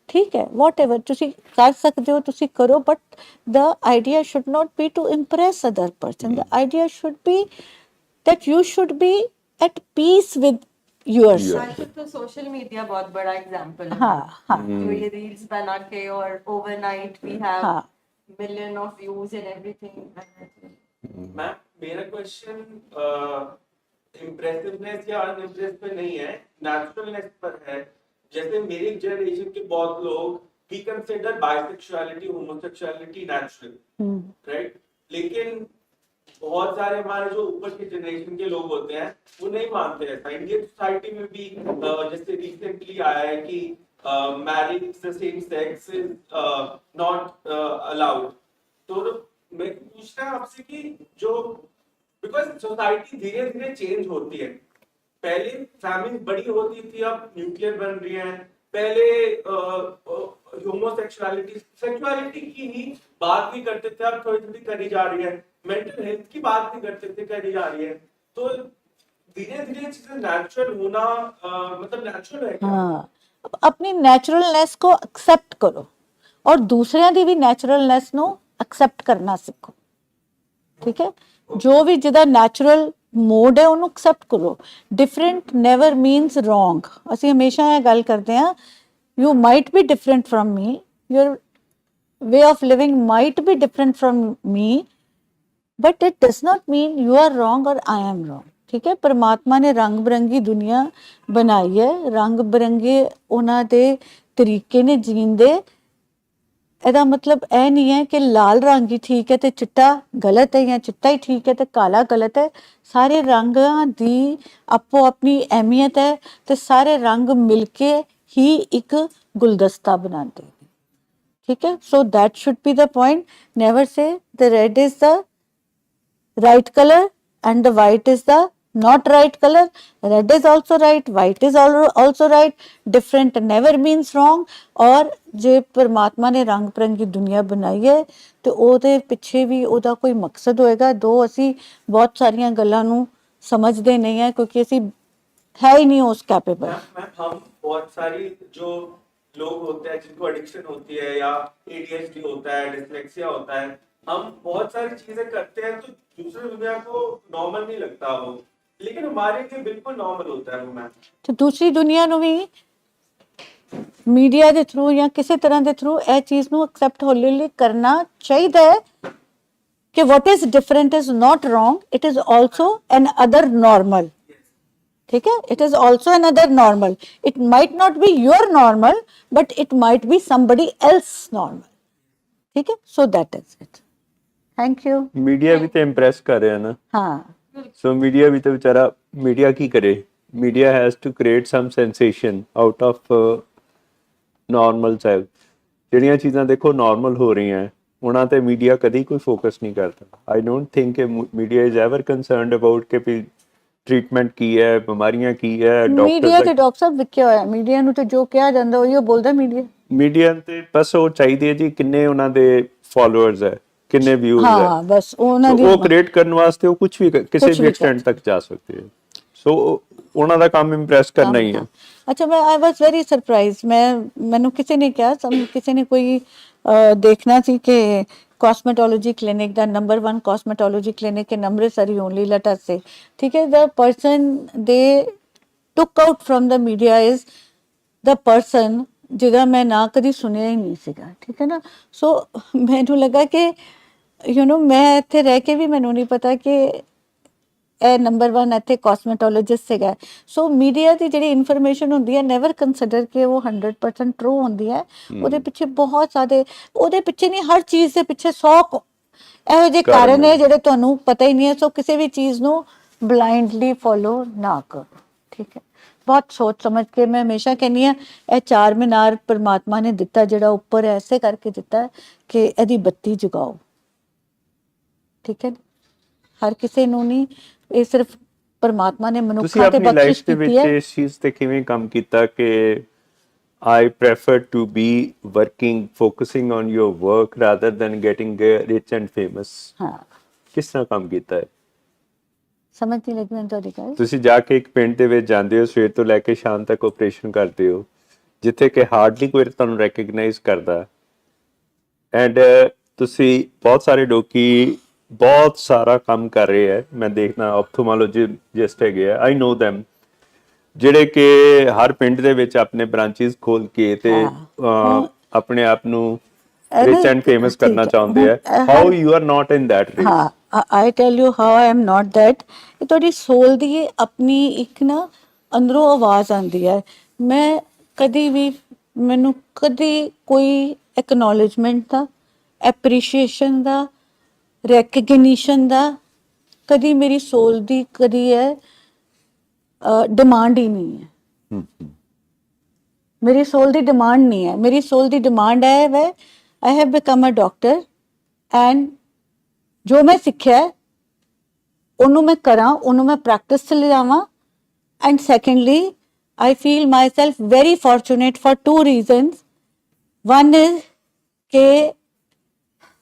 ठीक है वॉट एवर तुसी कर सकते हो तुसी करो, but the idea should not be to impress other person. The idea should be that you should be at peace with yourself. आजकल तो सोशल मीडिया बहुत बड़ा एग्जाम्पल है। हाँ हाँ जो ये रील्स बना के और ओवरनाइट वी हैव हाँ million of views and everything. Ma'am मेरा क्वेश्चन इम्प्रेसिवनेस या अनइम्प्रेस पे नहीं है, नेचुरलनेस पर है। जैसे मेरी जनरेशन के बहुत लोग we consider bisexuality homosexuality natural, right? लेकिन बहुत सारे हमारे जो ऊपर के जनरेशन के लोग होते हैं वो नहीं मानते ऐसा। इंडियन सोसाइटी में भी जैसे रिसेंटली आया है कि marriage the same sex is not allowed. तो मैं पूछ रहा आपसे कि जो बिकॉज सोसाइटी धीरे धीरे चेंज होती है, पहले फैमिली बड़ी होती थी, अब न्यूक्लियर बन रही है। पहले होमोसेक्सुअलिटी सेक्सुअलिटी की ही बात नहीं करते थे, अब थोड़ी थोड़ी करी जा रही है। मेंटल हेल्थ की बात नहीं करते थे, करी जा रही है। तो धीरे धीरे चीजें नेचुरल होना मतलब नेचुरल है क्या? हाँ, अपनी ਨੈਚੁਰਲਨੈਸ को एक्सेप्ट करो और दूसरिਆਂ ਦੀ ਵੀ ਨੈਚੁਰਲਨੈਸ ਨੂੰ एक्सेप्ट ਕਰਨਾ ਸਿੱਖੋ। ਠੀਕ ਹੈ, ਜੋ ਵੀ ਜਿਹਦਾ ਨੈਚੁਰਲ ਮੋਡ ਹੈ ਉਹਨੂੰ एक्सेप्ट ਕਰੋ। Different never means wrong. ਅਸੀਂ ਹਮੇਸ਼ਾ ਇਹ ਗੱਲ ਕਰਦੇ ਹਾਂ, you might be different from me, your way of living might be different from me, but it does not mean you are wrong और आई एम रॉन्ग। ठीक है, परमात्मा ने रंग बिरंगी दुनिया बनाई है, रंग बिरंगे उन्हां दे तरीके ने जीण दे। ਇਹਦਾ ਮਤਲਬ ਇਹ ਨਹੀਂ ਹੈ ਕਿ ਲਾਲ ਰੰਗ ਹੀ ਠੀਕ ਹੈ ਤੇ ਚਿੱਟਾ ਗਲਤ ਹੈ ਜਾਂ ਚਿੱਟਾ ਹੀ ਠੀਕ ਹੈ ਤੇ ਕਾਲਾ ਗਲਤ ਹੈ। ਸਾਰੇ ਰੰਗਾਂ ਦੀ ਆਪੋ ਆਪਣੀ ਅਹਿਮੀਅਤ ਹੈ ਤੇ ਸਾਰੇ ਰੰਗ ਮਿਲ ਕੇ ਹੀ ਇੱਕ ਗੁਲਦਸਤਾ ਬਣਾਉਂਦੇ ਨੇ। ਠੀਕ ਹੈ, so that should be the point. Never say the red is the right color and the white is the not right color. Red is also right, white is also right. Different never means wrong. और जे परमात्मा ने रंग बिरंगी दुनिया बनाई है ਤੇ ਉਹਦੇ ਪਿੱਛੇ ਵੀ ਉਹਦਾ ਕੋਈ ਮਕਸਦ ਹੋਏਗਾ। ਦੋ ਅਸੀਂ ਬਹੁਤ ਸਾਰੀਆਂ ਗੱਲਾਂ ਨੂੰ ਸਮਝਦੇ ਨਹੀਂ ਹੈ ਕਿਉਂਕਿ ਅਸੀਂ है ही नहीं उस कैपेबल। मैम हम बहुत सारी जो लोग होते हैं जिनको एडिक्शन होती है या ADHD होता है, डिसलेक्सिया होता है, हम बहुत सारी चीजें करते हैं तो दूसरी दुनिया को नॉर्मल नहीं लगता वो, लेकिन हमारे लिए बिल्कुल नॉर्मल होता है वो। मैम ਤੇ ਦੂਸਰੀ ਦੁਨੀਆ ਨੂੰ ਵੀ ਮੀਡੀਆ ਦੇ ਥਰੂ ਜਾਂ ਕਿਸੇ ਤਰ੍ਹਾਂ ਦੇ ਥਰੂ ਇਹ ਚੀਜ਼ ਨੂੰ ਐਕਸੈਪਟ ਹੌਲੀ ਹੌਲੀ ਕਰਨਾ ਚਾਹੀਦਾ ਹੈ ਕਿ what is different is not wrong, it is also an other normal। ठीक है, it is also another normal, it might not be your normal but it might be somebody else normal। ठीक है, so that is it, thank you। Media ਵੀ ਤੇ impress ਕਰ ਰਿਹਾ ਨਾ। हाँ ਸੋ ਮੀਡੀਆ ਵੀ ਤੇ ਵਿਚਾਰਾ ਮੀਡੀਆ ਕੀ ਕਰੇ? Media has to create some sensation out of normal self. ਜਿਹੜੀਆਂ ਚੀਜ਼ਾਂ ਦੇਖੋ ਨਾਰਮਲ ਹੋ ਰਹੀਆਂ ਉਹਨਾਂ ਤੇ ਮੀਡੀਆ ਕਦੀ ਕੋਈ ਫੋਕਸ ਨਹੀਂ ਕਰਦਾ। ਆਈ ਡੋਂਟ ਥਿੰਕ ਕਿ media is ever concerned about ਕਿ ਵੀ ਟ੍ਰੀਟਮੈਂਟ ਕੀ ਹੈ, ਬਿਮਾਰੀਆਂ ਕੀ ਹੈ, ਮੀਡੀਆ ਤੇ ਡਾਕਟਰ। ਡਾਕਟਰ ਸਾਹਿਬ ਵਿਕਿਆ ਹੋਇਆ। ਮੀਡੀਆ ਨੂੰ ਤੇ ਜੋ ਕਿਹਾ ਜਾਂਦਾ ਉਹੀ ਉਹ ਬੋਲਦਾ ਮੀਡੀਆ। ਮੀਡੀਆ ਤੇ ਬਸ ਉਹ ਚਾਹੀਦੀ ਹੈ ਜੀ ਕਿੰਨੇ ਉਹਨਾਂ ਦੇ ਫਾਲੋਅਰਸ ਹੈ, ਕਿੰਨੇ ਵਿਊਜ਼ ਹੈ। ਹਾਂ ਬਸ ਉਹਨਾਂ ਦੀ ਉਹ ਕ੍ਰੀਏਟ ਕਰਨ ਵਾਸਤੇ ਉਹ ਕੁਝ ਵੀ ਕਿਸੇ ਕੁਛ ਵੀ ਵੀ ਐਕਸਟੈਂਟ ਤੱਕ ਜਾ ਸਕਦੇ ਹੈ। ਸੋ ਉਹਨਾਂ ਦਾ ਕੰਮ ਇੰਪ੍ਰੈਸ ਕਰਨਾ ਹੀ ਹੈ। अच्छा, मैं आई वॉज वेरी सरप्राइज। मैनू किसी ने कहा, किसी ने कोई देखना सी कि कॉस्मेटोलॉजी क्लिनिक दा number 1 cosmetology clinic in Amritsar only let us say. ठीक है, the person they took out from the media is the person जिहदा मैं ना कदी सुनिया ही नहीं सीगा। ठीक है ना, सो मैनू लगा कि मैं इत्थे रह के भी मैनू नहीं पता कि ਇਹ ਨੰਬਰ 1 ਇੱਥੇ ਕਾਸਮੈਟੋਲੋਜਿਸਟ ਹੈਗਾ। ਸੋ ਮੀਡੀਆ ਦੀ ਜਿਹੜੀ ਇਨਫੋਰਮੇਸ਼ਨ ਹੁੰਦੀ ਹੈ ਨੈਵਰ ਕੰਸੀਡਰ ਕਿ ਉਹ 100% ਟਰੂ ਹੁੰਦੀ ਹੈ। ਉਹਦੇ ਪਿੱਛੇ ਬਹੁਤ ਸਾਰੇ, ਉਹਦੇ ਪਿੱਛੇ ਨਹੀਂ, ਹਰ ਚੀਜ਼ ਦੇ ਪਿੱਛੇ 100 ਇਹੋ ਜਿਹੇ ਕਾਰਨ ਹੈ ਜਿਹੜੇ ਤੁਹਾਨੂੰ ਪਤਾ ਹੀ ਨਹੀਂ ਹੈ। ਸੋ ਕਿਸੇ ਵੀ ਚੀਜ਼ ਨੂੰ ਬਲਾਈਂਡਲੀ ਫੋਲੋ ਨਾ ਕਰੋ, ਠੀਕ ਹੈ। ਬਹੁਤ ਸੋਚ ਸਮਝ ਕੇ, ਮੈਂ ਹਮੇਸ਼ਾ ਕਹਿੰਦੀ ਹਾਂ ਇਹ 4 ਮੀਨਾਰ ਪਰਮਾਤਮਾ ਨੇ ਦਿੱਤਾ ਜਿਹੜਾ ਉੱਪਰ ਐਸੇ ਕਰਕੇ ਦਿੱਤਾ ਕਿ ਇਹਦੀ ਬੱਤੀ ਜਗਾਓ, ਠੀਕ ਹੈ। ਹਰ ਕਿਸੇ ਨੂੰ ਨਹੀਂ, ਇਹ ਸਿਰਫ ਪਰਮਾਤਮਾ ਨੇ ਤੁਸੀਂ ਮਨੁੱਖਾਂ ਤੇ ਆਪਣੀ ਲਾਈਫ ਬਖਸ਼ਿਸ਼ ਦੇ ਕੀਤੀ ਵਿੱਚ ਹੈ। ਇਸ ਚੀਜ਼ ਤੇ ਕਿਵੇਂ ਕੰਮ ਕੀਤਾ ਕਿ I prefer to be working, focusing on your work rather than getting rich and famous? ਹਾਂ, ਕਿਸ ਤਰ੍ਹਾਂ ਕੰਮ ਕੀਤਾ ਹੈ? ਸਮਝ ਨਹੀਂ ਲੱਗੀ ਮੈਨੂੰ ਤੁਹਾਡੀ ਗੱਲ। ਤੁਸੀਂ ਜਾ ਕੇ ਇੱਕ ਪਿੰਡ ਦੇ ਵਿੱਚ ਜਾਂਦੇ ਹੋ, ਸਵੇਰ ਤੋਂ ਲੈ ਕੇ ਸ਼ਾਮ ਤੱਕ ਆਪਰੇਸ਼ਨ ਕਰਦੇ ਹੋ, ਜਿੱਥੇ ਕਿ ਹਾਰਡਲੀ ਕੋਈ ਤੁਹਾਨੂੰ ਰੈਕਗਨਾਈਜ਼ ਕਰਦਾ, ਐਂਡ ਤੁਸੀਂ ਬਹੁਤ ਸਾਰੇ ਲੋਕੀ ਬਹੁਤ ਸਾਰਾ ਕੰਮ ਕਰ ਰਹੇ ਹੈ। ਮੈਂ ਦੇਖਦਾ ਆਪਥੋਮੋਲੋਜਿਸਟ ਹੈਗੇ ਆ, ਆਈ ਨੋ them, ਜਿਹੜੇ ਕਿ ਹਰ ਪਿੰਡ ਦੇ ਵਿੱਚ ਆਪਣੇ ਬ੍ਰਾਂਚਿਸ ਖੋਲ ਕੇ ਤੇ ਆਪਣੇ ਆਪ ਨੂੰ ਰਿਚ ਐਂਡ ਫੇਮਸ ਕਰਨਾ ਚਾਹੁੰਦੇ ਆ। How you are not in that race? ਹਾਂ, I tell you how I am not that. ਇਹ ਤੁਹਾਡੀ ਸੋਲ ਦੀ ਆਪਣੀ ਇੱਕ ਨਾ ਅੰਦਰੋਂ ਆਵਾਜ਼ ਆਉਂਦੀ ਹੈ। ਮੈਂ ਕਦੀ ਵੀ, ਮੈਨੂੰ ਕਦੀ ਕੋਈ ਐਕਨੋਲੇਜਮੈਂਟ ਦਾ, ਐਪਰੀਸ਼ੀਏਸ਼ਨ ਦਾ, ਰੈਕਗਨੀਸ਼ਨ ਦਾ ਕਦੀ ਮੇਰੀ ਸੋਲ ਦੀ ਕਦੀ ਹੈ ਡਿਮਾਂਡ ਹੀ ਨਹੀਂ ਹੈ। ਮੇਰੀ ਸੋਲ ਦੀ ਡਿਮਾਂਡ ਨਹੀਂ ਹੈ। ਮੇਰੀ ਸੋਲ ਦੀ ਡਿਮਾਂਡ ਹੈ way I have become a doctor and ਜੋ ਮੈਂ ਸਿੱਖਿਆ ਉਹਨੂੰ ਮੈਂ ਕਰਾਂ, ਉਹਨੂੰ ਮੈਂ ਪ੍ਰੈਕਟਿਸ 'ਚ ਲਿਜਾਵਾਂ। And secondly I feel myself very fortunate for 2 reasons. One is ਕਿ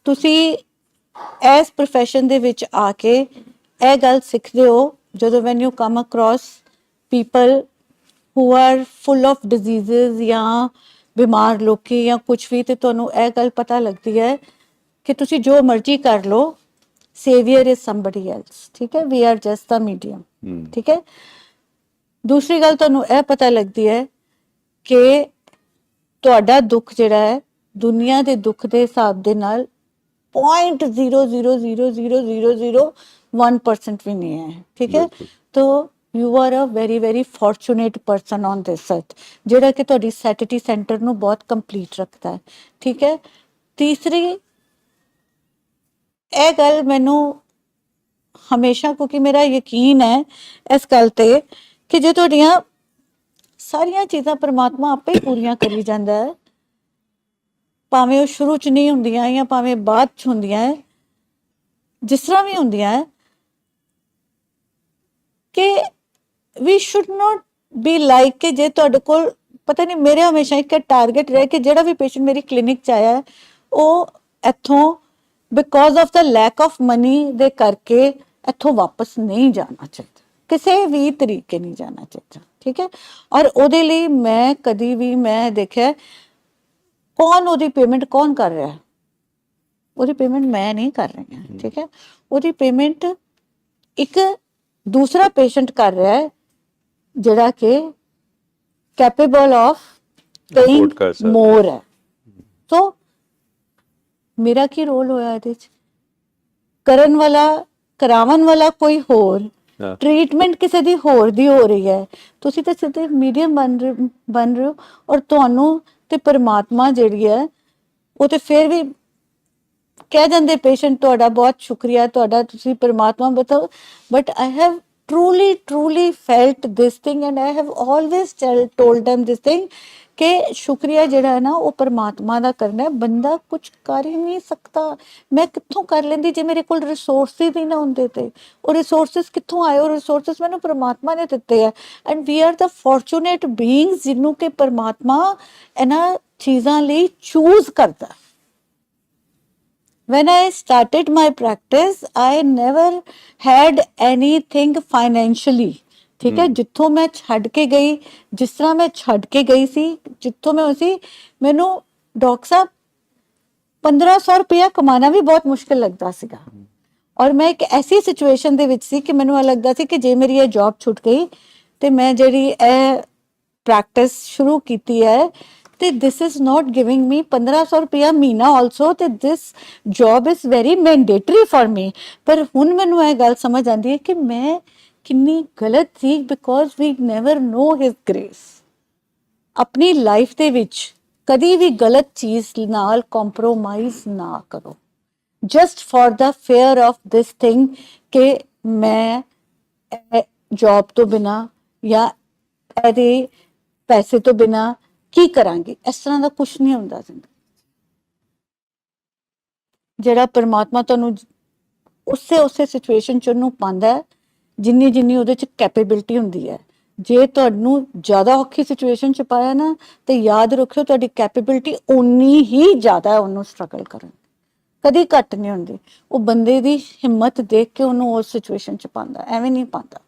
ਤੁਸੀਂ ਇਸ profession ਦੇ ਵਿੱਚ ਆ ਕੇ ਇਹ ਗੱਲ ਸਿੱਖਦੇ ਹੋ ਜਦੋਂ when you come across people who are full of diseases ਜਾਂ ਬਿਮਾਰ ਲੋਕੀ ਜਾਂ ਕੁਝ ਵੀ, ਤੇ ਤੁਹਾਨੂੰ ਇਹ ਗੱਲ ਪਤਾ ਲੱਗਦੀ ਹੈ ਕਿ ਤੁਸੀਂ ਜੋ ਮਰਜ਼ੀ ਕਰ ਲਓ, savior is somebody else, ਠੀਕ ਹੈ। we are just the medium, ਠੀਕ ਹੈ। ਦੂਸਰੀ ਗੱਲ ਤੁਹਾਨੂੰ ਇਹ ਪਤਾ ਲੱਗਦੀ ਹੈ ਕਿ ਤੁਹਾਡਾ ਦੁੱਖ ਜਿਹੜਾ ਹੈ ਦੁਨੀਆ ਦੇ ਦੁੱਖ ਦੇ ਹਿਸਾਬ ਦੇ ਨਾਲ 0.0000001% ਵੀ ਨਹੀਂ ਹੈ, ਠੀਕ ਹੈ। ਤੋ you are a very very fortunate person on this earth, ਜਿਹੜਾ ਕਿ ਤੁਹਾਡੀ ਸੈਟਿਟੀ ਸੈਂਟਰ ਨੂੰ ਬਹੁਤ ਕੰਪਲੀਟ ਰੱਖਦਾ ਹੈ, ਠੀਕ ਹੈ। ਤੀਸਰੀ ਇਹ ਗੱਲ ਮੈਨੂੰ ਹਮੇਸ਼ਾ, ਕਿਉਂਕਿ ਮੇਰਾ ਯਕੀਨ ਹੈ ਇਸ ਗੱਲ ਤੇ ਕਿ ਜੇ ਤੁਹਾਡੀਆਂ ਸਾਰੀਆਂ ਚੀਜ਼ਾਂ ਪਰਮਾਤਮਾ ਆਪੇ ਹੀ ਪੂਰੀਆਂ ਕਰੀ ਜਾਂਦਾ ਹੈ, ਭਾਵੇਂ ਉਹ ਸ਼ੁਰੂ 'ਚ ਨਹੀਂ ਹੁੰਦੀਆਂ ਜਾਂ ਭਾਵੇਂ ਬਾਅਦ 'ਚ ਹੁੰਦੀਆਂ ਹੈ, ਜਿਸ ਤਰ੍ਹਾਂ ਵੀ ਹੁੰਦੀਆਂ ਹੈ, ਕਿ we should not be like ਕਿ ਜੇ ਤੁਹਾਡੇ ਕੋਲ ਪਤਾ ਨਹੀਂ, ਮੇਰੇ ਹਮੇਸ਼ਾ ਇੱਕ ਟਾਰਗੇਟ ਰਿਹਾ ਕਿ ਜਿਹੜਾ ਵੀ ਪੇਸ਼ੈਂਟ ਮੇਰੀ ਕਲੀਨਿਕ 'ਚ ਆਇਆ ਉਹ ਇੱਥੋਂ because of the lack of money ਦੇ ਕਰਕੇ ਇੱਥੋਂ ਵਾਪਸ ਨਹੀਂ ਜਾਣਾ ਚਾਹੀਦਾ, ਕਿਸੇ ਵੀ ਤਰੀਕੇ ਨਹੀਂ ਜਾਣਾ ਚਾਹੀਦਾ, ਠੀਕ ਹੈ। ਔਰ ਉਹਦੇ ਲਈ ਮੈਂ ਕਦੀ ਵੀ, ਮੈਂ ਦੇਖਿਆ ਕੌਣ ਉਹਦੀ ਪੇਮੈਂਟ ਕੌਣ ਕਰ ਰਿਹਾ, ਉਹਦੀ ਪੇਮੈਂਟ ਮੈਂ ਨਹੀਂ ਕਰ ਰਹੀ ਹਾਂ, ਠੀਕ ਹੈ। ਉਹਦੀ ਪੇਮੈਂਟ ਇੱਕ ਦੂਸਰਾ ਪੇਸ਼ੈਂਟ ਕਰ ਰਿਹਾ ਹੈ ਜਿਹੜਾ ਕਿ ਕੈਪੇਬਲ ਆਫ ਪੇਇੰਗ ਮੋਰ ਹੈ। ਸੋ ਮੇਰਾ ਕੀ ਰੋਲ ਹੋਇਆ ਇਹਦੇ 'ਚ? ਕਰਨ ਵਾਲਾ, ਕਰਾਉਣ ਵਾਲਾ ਕੋਈ ਹੋਰ, ਟ੍ਰੀਟਮੈਂਟ ਕਿਸੇ ਦੀ ਹੋਰ ਦੀ ਹੋ ਰਹੀ ਹੈ, ਤੁਸੀਂ ਤਾਂ ਸਿੱਧੇ ਮੀਡੀਅਮ ਬਣ ਰਹੇ ਹੋ। ਔਰ ਤੁਹਾਨੂੰ ਤੇ ਪਰਮਾਤਮਾ ਜਿਹੜੀ ਹੈ ਉਹ ਤੇ ਫਿਰ ਵੀ ਕਹਿ ਜਾਂਦੇ ਪੇਸ਼ੈਂਟ ਤੁਹਾਡਾ ਬਹੁਤ ਸ਼ੁਕਰੀਆ, ਤੁਹਾਡਾ ਤੁਸੀਂ ਪਰਮਾਤਮਾ ਬਤਾਓ, but I have truly felt this thing and I have always told them this thing ਕਿ ਸ਼ੁਕਰੀਆ ਜਿਹੜਾ ਹੈ ਨਾ ਉਹ ਪਰਮਾਤਮਾ ਦਾ ਕਰਨਾ ਹੈ, ਬੰਦਾ ਕੁਝ ਕਰ ਹੀ ਨਹੀਂ ਸਕਦਾ। ਮੈਂ ਕਿੱਥੋਂ ਕਰ ਲੈਂਦੀ ਜੇ ਮੇਰੇ ਕੋਲ ਰਿਸੋਰਸਿਸ ਹੀ ਨਾ ਹੁੰਦੇ ਤੇ? ਉਹ ਰਿਸੋਰਸਿਸ ਕਿੱਥੋਂ ਆਏ? ਉਹ ਰਿਸੋਰਸਿਸ ਮੈਨੂੰ ਪਰਮਾਤਮਾ ਨੇ ਦਿੱਤੇ ਹੈ and we are the fortunate beings ਜਿਹਨੂੰ ਕਿ ਪਰਮਾਤਮਾ ਇਹਨਾਂ ਚੀਜ਼ਾਂ ਲਈ ਚੂਜ਼ ਕਰਦਾ। When I started my practice, I never had anything financially. ठीक है, जिथों मैं छड़ के गई, जिस तरह मैं छड़ के गई सी, जिथों मैं उसी, मैनू डॉक्टर साहब 1500 रुपया कमाना भी बहुत मुश्किल लगता सीगा। और मैं एक ऐसी सिचुएशन दे विच सी कि मैनू लगता सी कि जे मेरी ये जॉब छुट गई तो मैं जिहड़ी प्रैक्टिस शुरू कीती है ਤੇ this is not giving me 1500 ਰੁਪਇਆ ਮਹੀਨਾ also ਤੇ this job is very mandatory for me। ਪਰ ਹੁਣ ਮੈਨੂੰ ਇਹ ਗੱਲ ਸਮਝ ਆਉਂਦੀ ਹੈ ਕਿ ਮੈਂ ਕਿੰਨੀ ਗਲਤ ਸੀ, because we never know his grace। ਆਪਣੀ ਲਾਈਫ ਦੇ ਵਿੱਚ ਕਦੀ ਵੀ ਗਲਤ ਚੀਜ਼ ਨਾਲ ਕੰਪਰੋਮਾਈਜ਼ ਨਾ ਕਰੋ, just for the fear of this thing ਕਿ ਮੈਂ ਜੌਬ ਤੋਂ ਬਿਨਾ ਜਾਂ ਇਹਦੇ ਪੈਸੇ ਤੋਂ ਬਿਨਾ ਕੀ ਕਰਾਂਗੀ। ਇਸ ਤਰ੍ਹਾਂ ਦਾ ਕੁਝ ਨਹੀਂ ਹੁੰਦਾ ਜ਼ਿੰਦਗੀ। ਜਿਹੜਾ ਪਰਮਾਤਮਾ ਤੁਹਾਨੂੰ ਉਸੇ ਸਿਚੁਏਸ਼ਨ ਚ ਉਹਨੂੰ ਪਾਉਂਦਾ ਹੈ ਜਿੰਨੀ ਉਹਦੇ ਚ ਕੈਪੇਬਿਲਿਟੀ ਹੁੰਦੀ ਹੈ। ਜੇ ਤੁਹਾਨੂੰ ਜ਼ਿਆਦਾ ਔਖੀ ਸਿਚੁਏਸ਼ਨ ਚ ਪਾਇਆ ਨਾ, ਤੇ ਯਾਦ ਰੱਖਿਓ ਤੁਹਾਡੀ ਕੈਪੇਬਿਲਿਟੀ ਓਨੀ ਹੀ ਜ਼ਿਆਦਾ ਹੈ ਉਹਨੂੰ ਸਟਰਗਲ ਕਰਨ, ਕਦੀ ਘੱਟ ਨਹੀਂ ਹੁੰਦੀ। ਉਹ ਬੰਦੇ ਦੀ ਹਿੰਮਤ ਦੇਖ ਕੇ ਉਹਨੂੰ ਉਸ ਸਿਚੁਏਸ਼ਨ ਚ ਪਾਉਂਦਾ, ਐਵੇਂ ਨਹੀਂ ਪਾਉਂਦਾ।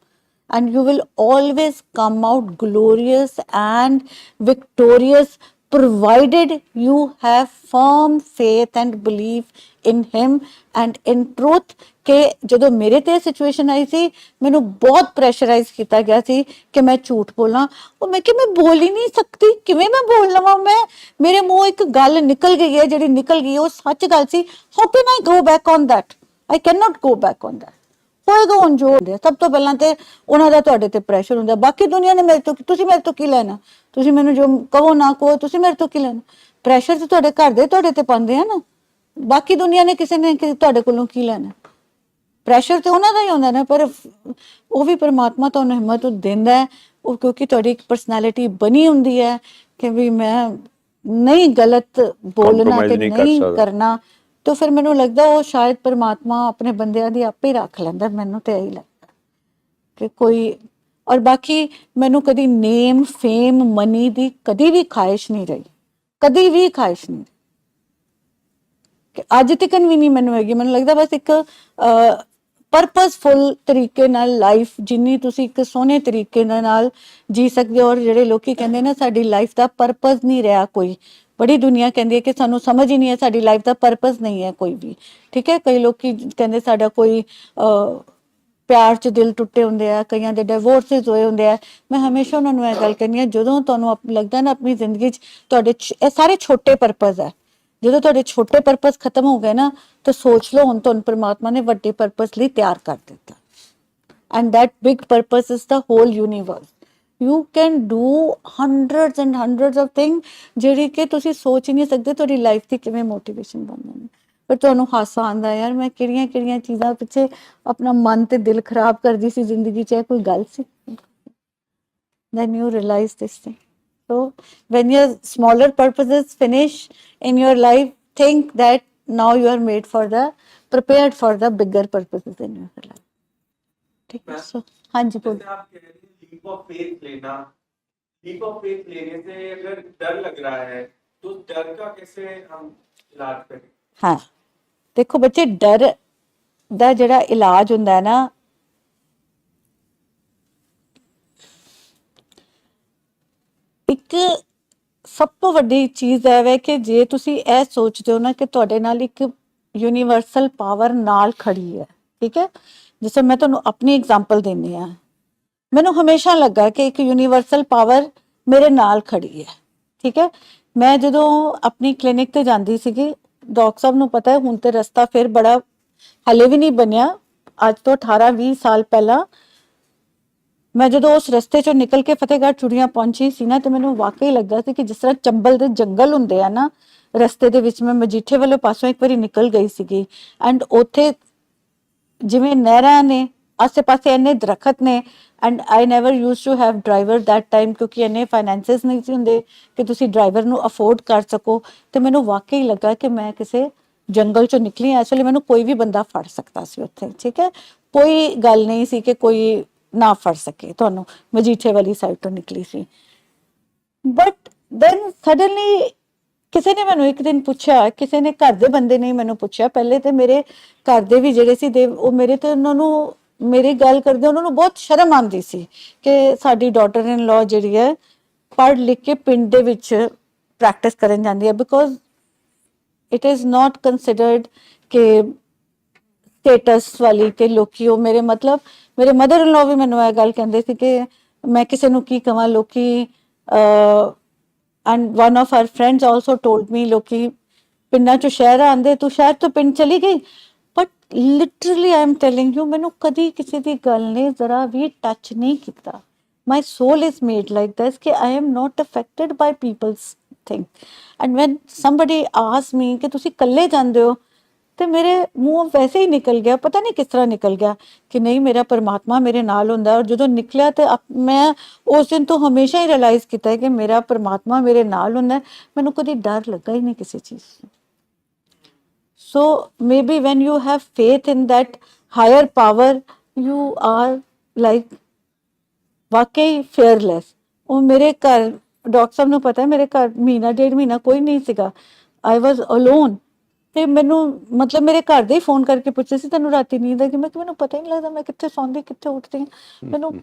And you will always come out glorious and victorious, provided you have firm faith and belief in him and in truth। ਕਿ ਜਦੋਂ ਮੇਰੇ ਤੇ ਸਿਚੁਏਸ਼ਨ ਆਈ ਸੀ, ਮੈਨੂੰ ਬਹੁਤ ਪ੍ਰੈਸ਼ਰਾਈਜ਼ ਕੀਤਾ ਗਿਆ ਸੀ ਕਿ ਮੈਂ ਝੂਠ ਬੋਲਾਂ। ਉਹ ਮੈਂ ਕਿ ਮੈਂ ਬੋਲ ਹੀ ਨਹੀਂ ਸਕਦੀ, ਕਿਵੇਂ ਮੈਂ ਬੋਲ ਲਵਾਂ। ਮੇਰੇ ਮੂੰਹ ਇੱਕ ਗੱਲ ਨਿਕਲ ਗਈ ਹੈ, ਜਿਹੜੀ ਨਿਕਲ ਗਈ ਉਹ ਸੱਚ ਗੱਲ ਸੀ। How can I go back on that? I can not go back on that. ਹੋਏਗਾ ਹੁਣ ਜੋ ਹੁੰਦੇ, ਸਭ ਤੋਂ ਪਹਿਲਾਂ ਤੇ ਉਹਨਾਂ ਦਾ ਤੁਹਾਡੇ ਤੇ ਪ੍ਰੈਸ਼ਰ ਹੁੰਦਾ। ਬਾਕੀ ਦੁਨੀਆ ਨੇ ਮੇਰੇ ਤੋਂ, ਤੁਸੀਂ ਮੇਰੇ ਤੋਂ ਕੀ ਲੈਣਾ? ਤੁਸੀਂ ਮੈਨੂੰ ਜੋ ਕਹੋ ਨਾ ਕਹੋ, ਤੁਸੀਂ ਮੇਰੇ ਤੋਂ ਕੀ ਲੈਣਾ? ਪ੍ਰੈਸ਼ਰ ਤੇ ਤੁਹਾਡੇ ਘਰ ਦੇ ਤੁਹਾਡੇ ਤੇ ਪਾਉਂਦੇ ਆ ਨਾ। ਬਾਕੀ ਦੁਨੀਆ ਨੇ ਕਿਸੇ ਨੇ ਤੁਹਾਡੇ ਕੋਲੋਂ ਕੀ ਲੈਣਾ? ਪ੍ਰੈਸ਼ਰ ਤੇ ਉਹਨਾਂ ਦਾ ਹੀ ਹੁੰਦਾ ਨਾ। ਪਰ ਉਹ ਵੀ ਪਰਮਾਤਮਾ ਤੁਹਾਨੂੰ ਹਿੰਮਤ ਦਿੰਦਾ ਹੈ, ਉਹ ਕਿਉਂਕਿ ਤੁਹਾਡੀ ਇੱਕ ਪਰਸਨੈਲਿਟੀ ਬਣੀ ਹੁੰਦੀ ਹੈ ਕਿ ਵੀ ਮੈਂ ਨਹੀਂ ਗਲਤ ਬੋਲਣਾ ਤੇ ਨਹੀਂ ਕਰਨਾ। तो फिर मैनू लगता वो शायद परमात्मा अपने बंदियां दी आपे ही रख लैंदा। मैनू तो यही लगता कि कोई, और बाकी मैनू कदी नेम फेम मनी दी कदी भी ख्वाहिश नहीं रही, कदी भी ख्वाहिश नहीं कि अज तक भी नहीं मैनू हैगी। मैनू लगता बस एक परपसफुल तरीके नाल लाइफ जिन्नी तुसी एक सोहने तरीके नाल जी सकते हो। और जिहड़े लोकी कहंदे ना साडी लाइफ दा परपस नहीं रहा कोई, बड़ी दुनिया कहती है कि सानू समझ ही नहीं है, साडी लाइफ का परपस नहीं है कोई भी। ठीक है, कई लोग कहते साडा कोई प्यार च दिल टुटे होंदे आ, कईयां दे डिवोर्सेस होए होंदे आ। मैं हमेशा उन्होंने यह गल कहनी है, जदों तुहानू लगदा ना अपनी जिंदगी च तुहाडे सारे छोटे परपस है, जदों तुहाडे छोटे परपस खत्म हो गए ना, तो सोच लो हुण तुहानू परमात्मा ने वड्डे परपस लई तैयार कर दिता। And that big purpose is the whole universe. You can do hundreds and hundreds of things ਜਿਹੜੀ ਕਿ ਤੁਸੀਂ ਸੋਚ ਹੀ ਨਹੀਂ ਸਕਦੇ ਤੁਹਾਡੀ ਲਾਈਫ ਦੀ ਕਿਵੇਂ ਮੋਟੀਵੇਸ਼ਨ ਬਣਨੀ। ਪਰ ਤੁਹਾਨੂੰ ਹਾਸਾ ਆਉਂਦਾ ਯਾਰ ਮੈਂ ਕਿਹੜੀਆਂ ਚੀਜ਼ਾਂ ਪਿੱਛੇ ਆਪਣਾ ਮਨ ਤੇ ਦਿਲ ਖਰਾਬ ਕਰਦੀ ਸੀ ਜ਼ਿੰਦਗੀ 'ਚ, ਕੋਈ ਗੱਲ ਸੀ? Then you realize this thing. So when your smaller purposes finish in your life, think that now you are made for the prepared for the bigger purposes in your life. ठीक है, so हाँ जी बोलो। आप कह रही leap of faith लेना, leap of faith लेने से अगर डर लग रहा है तो डर का कैसे हम इलाज करें? हाँ देखो बच्चे, डर दा जिहड़ा इलाज हुंदा है ना, एक सब तो वड्डी चीज़ है कि जे तुसी ऐ सोचते हो ना कि तुहाडे नाल एक यूनीवर्सल पावर नाल खड़ी है। ठीक है, जिसे मैं तुहानू अपनी एग्जाम्पल देनी है, मैनू हमेशा लगा कि एक यूनीवर्सल पावर मेरे नाल खड़ी है। ठीक है, मैं जदों अपनी क्लिनिक ते जांदी सीगी, डॉक्टर साहब नू पता है हुण ते रस्ता फिर बड़ा हले भी नहीं बनिया, अज तो 18-20 साल पहला मैं जदों उस रस्ते चों निकल के फतेहगढ़ चूड़ियां पहुंची सी ना, तो मैनू वाकई लगदा सी कि जिस तरह चंबल दे जंगल हुंदे आ ना रस्ते दे विच, मैं मजीठे वाले पासों एक बारी निकल गई सीगी। एंड उत्थे जिवें नहरां ने, आसे पासे इन्ने दरखत ने, and I never used to have driver that time, क्योंकि इन्ने फाइनैंसिस नहीं सी हुंदे कि तुसी ड्राइवर नू अफोर्ड कर सको। तो मैनू वाकई लगा कि मैं किसी जंगल चों निकली हाँ, इसलिए मैनू कोई भी बंदा फड़ सकता सी उत्थे। ठीक है, कोई गल नहीं सी कि कोई ना फड़ सके तुहानू, मजीठे वाली साइड तो निकली सी। बट देन सडनली किसी ने मैनू एक दिन पूछा, किसी ने घर दे बंदे ने मैनू पूछा, पहले तो मेरे घर दे भी जिहड़े सी वो मेरे तो उन्होंने मेरी गल करदे उन्होंने बहुत शर्म आंदी सी कि साडी डॉटर इन लॉ जिहड़ी है पढ़ लिख के पिंड दे विच प्रैक्टिस करन जांदी है, because it is not considered के स्टेटस वाली के लोकी हो। मेरे मतलब मेरे मदर इन लॉ भी मैनू यह गल कहंदे सी कि मैं किसी नू की कहां, लोकी and one of our friends also told me, ਲੋਕੀ ਪਿੰਡਾਂ ਚੋਂ ਸ਼ਹਿਰ ਆਂਦੇ, ਤੂੰ ਸ਼ਹਿਰ ਤੋਂ ਪਿੰਡ ਚਲੀ ਗਈ, but literally I am telling you, ਮੈਨੂੰ ਕਦੀ ਕਿਸੇ ਦੀ ਗੱਲ ਨੇ ਜ਼ਰਾ ਵੀ ਟੱਚ ਨਹੀਂ ਕੀਤਾ. My soul is made like this ਕਿ I am not affected by people's thing. And when somebody ask me ਕਿ ਤੁਸੀਂ ਇਕੱਲੇ ਜਾਂਦੇ ਹੋ, ਤੇ ਮੇਰੇ ਮੂੰਹ ਵੈਸੇ ਹੀ ਨਿਕਲ ਗਿਆ, ਪਤਾ ਨਹੀਂ ਕਿਸ ਤਰ੍ਹਾਂ ਨਿਕਲ ਗਿਆ ਕਿ ਨਹੀਂ ਮੇਰਾ ਪਰਮਾਤਮਾ ਮੇਰੇ ਨਾਲ ਹੁੰਦਾ. ਔਰ ਜਦੋਂ ਨਿਕਲਿਆ ਤੇ ਮੈਂ ਉਸ ਦਿਨ ਤੋਂ ਹਮੇਸ਼ਾ ਹੀ ਰਿਅਲਾਈਜ਼ ਕੀਤਾ ਕਿ ਮੇਰਾ ਪਰਮਾਤਮਾ ਮੇਰੇ ਨਾਲ ਹੁੰਦਾ, ਮੈਨੂੰ ਕਦੀ ਡਰ ਲੱਗਾ ਹੀ ਨਹੀਂ ਕਿਸੇ ਚੀਜ਼ ਤੋਂ. So maybe when you have faith in that higher power, you are like ਵਾਕਈ fearless. ਉਹ ਮੇਰੇ ਘਰ ਡਾਕਟਰ ਸਾਹਿਬ ਨੂੰ ਪਤਾ ਹੈ, ਮੇਰੇ ਘਰ ਮਹੀਨਾ ਡੇਢ ਮਹੀਨਾ ਕੋਈ ਨਹੀਂ ਸੀਗਾ. I was alone. ਤੇ ਮੈਨੂੰ ਮਤਲਬ ਮੇਰੇ ਘਰ ਦੇ ਹੀ ਫੋਨ ਕਰਕੇ ਪੁੱਛਦੇ ਸੀ ਤੈਨੂੰ ਰਾਤੀ ਨੀਂਦ ਆ ਗਈ? ਮੈਂ ਕਿ ਮੈਨੂੰ ਪਤਾ ਹੀ ਨਹੀਂ ਲੱਗਦਾ ਮੈਂ ਕਿੱਥੇ ਸੌਂਦੀ ਕਿੱਥੇ ਉੱਠਦੀ. ਮੈਨੂੰ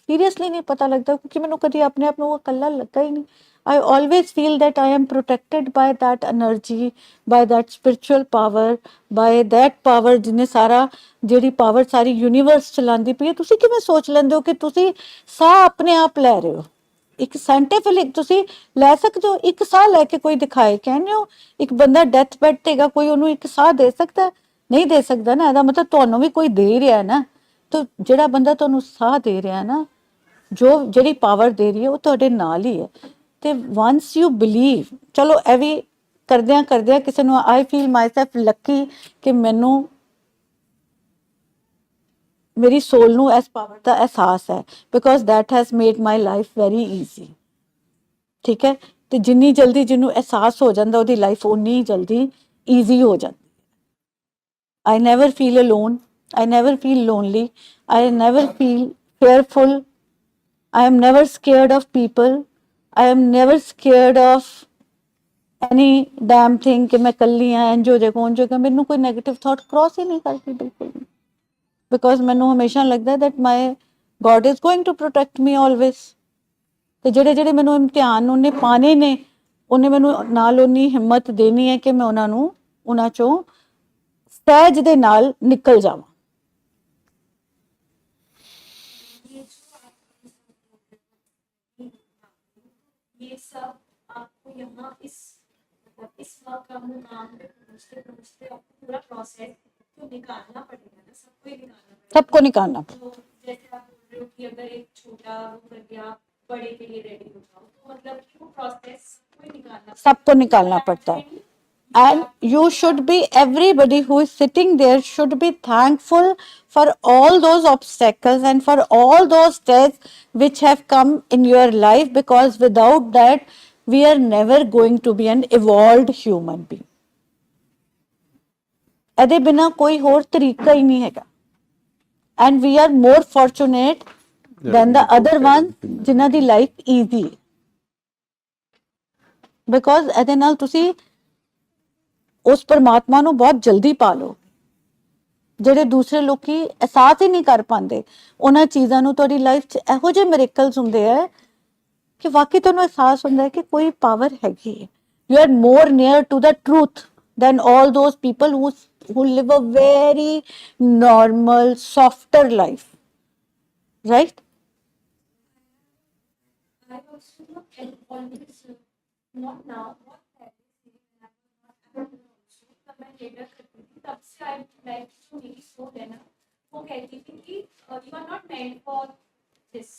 ਸੀਰੀਅਸਲੀ ਨਹੀਂ ਪਤਾ ਲੱਗਦਾ ਕਿਉਂਕਿ ਮੈਨੂੰ ਕਦੀ ਆਪਣੇ ਆਪ ਨੂੰ ਇਕੱਲਾ ਲੱਗਾ ਹੀ ਨਹੀਂ. I always feel that I am protected by that energy, by that spiritual power, by that power ਜਿਹਨੇ ਸਾਰਾ ਜਿਹੜੀ ਪਾਵਰ ਸਾਰੀ ਯੂਨੀਵਰਸ ਚਲਾਉਂਦੀ ਪਈ ਹੈ. ਤੁਸੀਂ ਕਿਵੇਂ ਸੋਚ ਲੈਂਦੇ ਹੋ ਕਿ ਤੁਸੀਂ ਸਾਹ ਆਪਣੇ ਆਪ ਲੈ ਰਹੇ ਹੋ? ਇੱਕ ਸਾਇੰਟੀਫਿਕ ਤੁਸੀਂ ਲੈ ਸਕਦੇ ਹੋ, ਇੱਕ ਸਾਹ ਲੈ ਕੇ ਕੋਈ ਦਿਖਾਏ, ਕਹਿੰਦੇ ਹੋ ਇੱਕ ਬੰਦਾ ਡੈਥ ਬੈਡ ਤੇ ਹੈਗਾ, ਕੋਈ ਉਹਨੂੰ ਇੱਕ ਸਾਹ ਦੇ ਸਕਦਾ? ਨਹੀਂ ਦੇ ਸਕਦਾ ਨਾ. ਇਹਦਾ ਮਤਲਬ ਤੁਹਾਨੂੰ ਵੀ ਕੋਈ ਦੇ ਰਿਹਾ ਨਾ. ਤਾਂ ਜਿਹੜਾ ਬੰਦਾ ਤੁਹਾਨੂੰ ਸਾਹ ਦੇ ਰਿਹਾ ਨਾ, ਜਿਹੜੀ ਪਾਵਰ ਦੇ ਰਹੀ ਹੈ ਉਹ ਤੁਹਾਡੇ ਨਾਲ ਹੀ ਹੈ. ਤੇ ਵਾਂਸ ਯੂ ਬਿਲੀਵ, ਚਲੋ ਇਹ ਵੀ ਕਰਦਿਆਂ ਕਿਸੇ ਨੂੰ I feel my self Lucky ਕਿ ਮੈਨੂੰ ਮੇਰੀ ਸੋਲ ਨੂੰ ਇਸ ਪਾਵਰ ਦਾ ਅਹਿਸਾਸ ਹੈ, because that has made my life very easy. ਠੀਕ ਹੈ, ਤੇ ਜਿੰਨੀ ਜਲਦੀ ਜਿਹਨੂੰ ਅਹਿਸਾਸ ਹੋ ਜਾਂਦਾ ਉਹਦੀ ਲਾਈਫ ਉਨੀ ਜਲਦੀ ਈਜ਼ੀ ਹੋ ਜਾਂਦੀ. I never feel alone, I never feel lonely, I never feel fearful, I am never scared of people, I am never scared of any damn thing ਕਿ ਮੈਂ ਕੱਲੀ ਆ, ਇੰਝ ਹੋ ਜਾਏਗਾ ਉਂਝ ਹੋਏਗਾ. ਮੈਨੂੰ ਕੋਈ ਨੈਗੇਟਿਵ ਥਾਟ ਕ੍ਰੋਸ ਹੀ ਨਹੀਂ ਕਰਦੀ ਬਿਲਕੁਲ ਵੀ, ਬਿਕੋਜ਼ ਮੈਨੂੰ ਹਮੇਸ਼ਾ ਲੱਗਦਾ that my God is going to protect me always. ਤੇ ਜਿਹੜੇ ਮੈਨੂੰ ਇਮਤਿਹਾਨ ਉਹਨੇ ਪਾਣੇ ਨੇ, ਉਹਨੇ ਮੈਨੂੰ ਨਾਲ ਉਨੀ ਹਿੰਮਤ ਦੇਣੀ ਹੈ ਕਿ ਮੈਂ ਉਹਨਾਂ ਚੋਂ ਸਹਿਜ ਦੇ ਨਾਲ ਨਿਕਲ ਜਾਵਾਂ. ये सब आपको यहाँ इस मकाम पे पहुँचते आपको पूरा प्रोसेस तो निकालना पड़ेगा ना, सबको ही निकालना पड़ेगा. सबको निकालना. तो जैसे आप बोल रहे हो कि अगर एक छोटा वो कर गया बड़े के लिए रेडी हो जाओ, तो मतलब वो प्रोसेस सबको निकालना पड़ता है. And you should be, everybody who is sitting there should be thankful for all those obstacles and for all those tests which have come in your life, because without that we are never going to be an evolved human being. ਇਹਦੇ ਬਿਨਾ ਕੋਈ ਹੋਰ ਤਰੀਕਾ ਹੀ ਨਹੀਂ ਹੈਗਾ. And we are more fortunate than the other ones ਜਿਨ੍ਹਾਂ ਦੀ life easy ਹੈ, because ਇਹਦੇ ਨਾਲ ਤੁਸੀਂ ਉਸ ਪਰਮਾਤਮਾ ਨੂੰ ਬਹੁਤ ਜਲਦੀ ਪਾ ਲਓ. ਜਿਹੜੇ ਦੂਸਰੇ ਲੋਕੀ ਅਹਿਸਾਸ ਹੀ ਨਹੀਂ ਕਰ ਪਾਉਂਦੇ ਉਹਨਾਂ ਚੀਜ਼ਾਂ ਨੂੰ, ਤੁਹਾਡੀ ਲਾਈਫ 'ਚ ਇਹੋ ਜਿਹੇ ਮਿਰੇਕਲਸ ਹੁੰਦੇ ਆ ਕਿ ਵਾਕਈ ਤੁਹਾਨੂੰ ਅਹਿਸਾਸ ਹੁੰਦਾ ਹੈ ਕਿ ਕੋਈ ਪਾਵਰ ਹੈਗੀ ਹੈ. You are more near to the truth than all those people who live a very normal, softer life, right? I also always not now, not that तब मैं लेटर करती थी, तब से आई लाइक जो मेरी सोल है ना वो कहती थी कि you are not meant for this.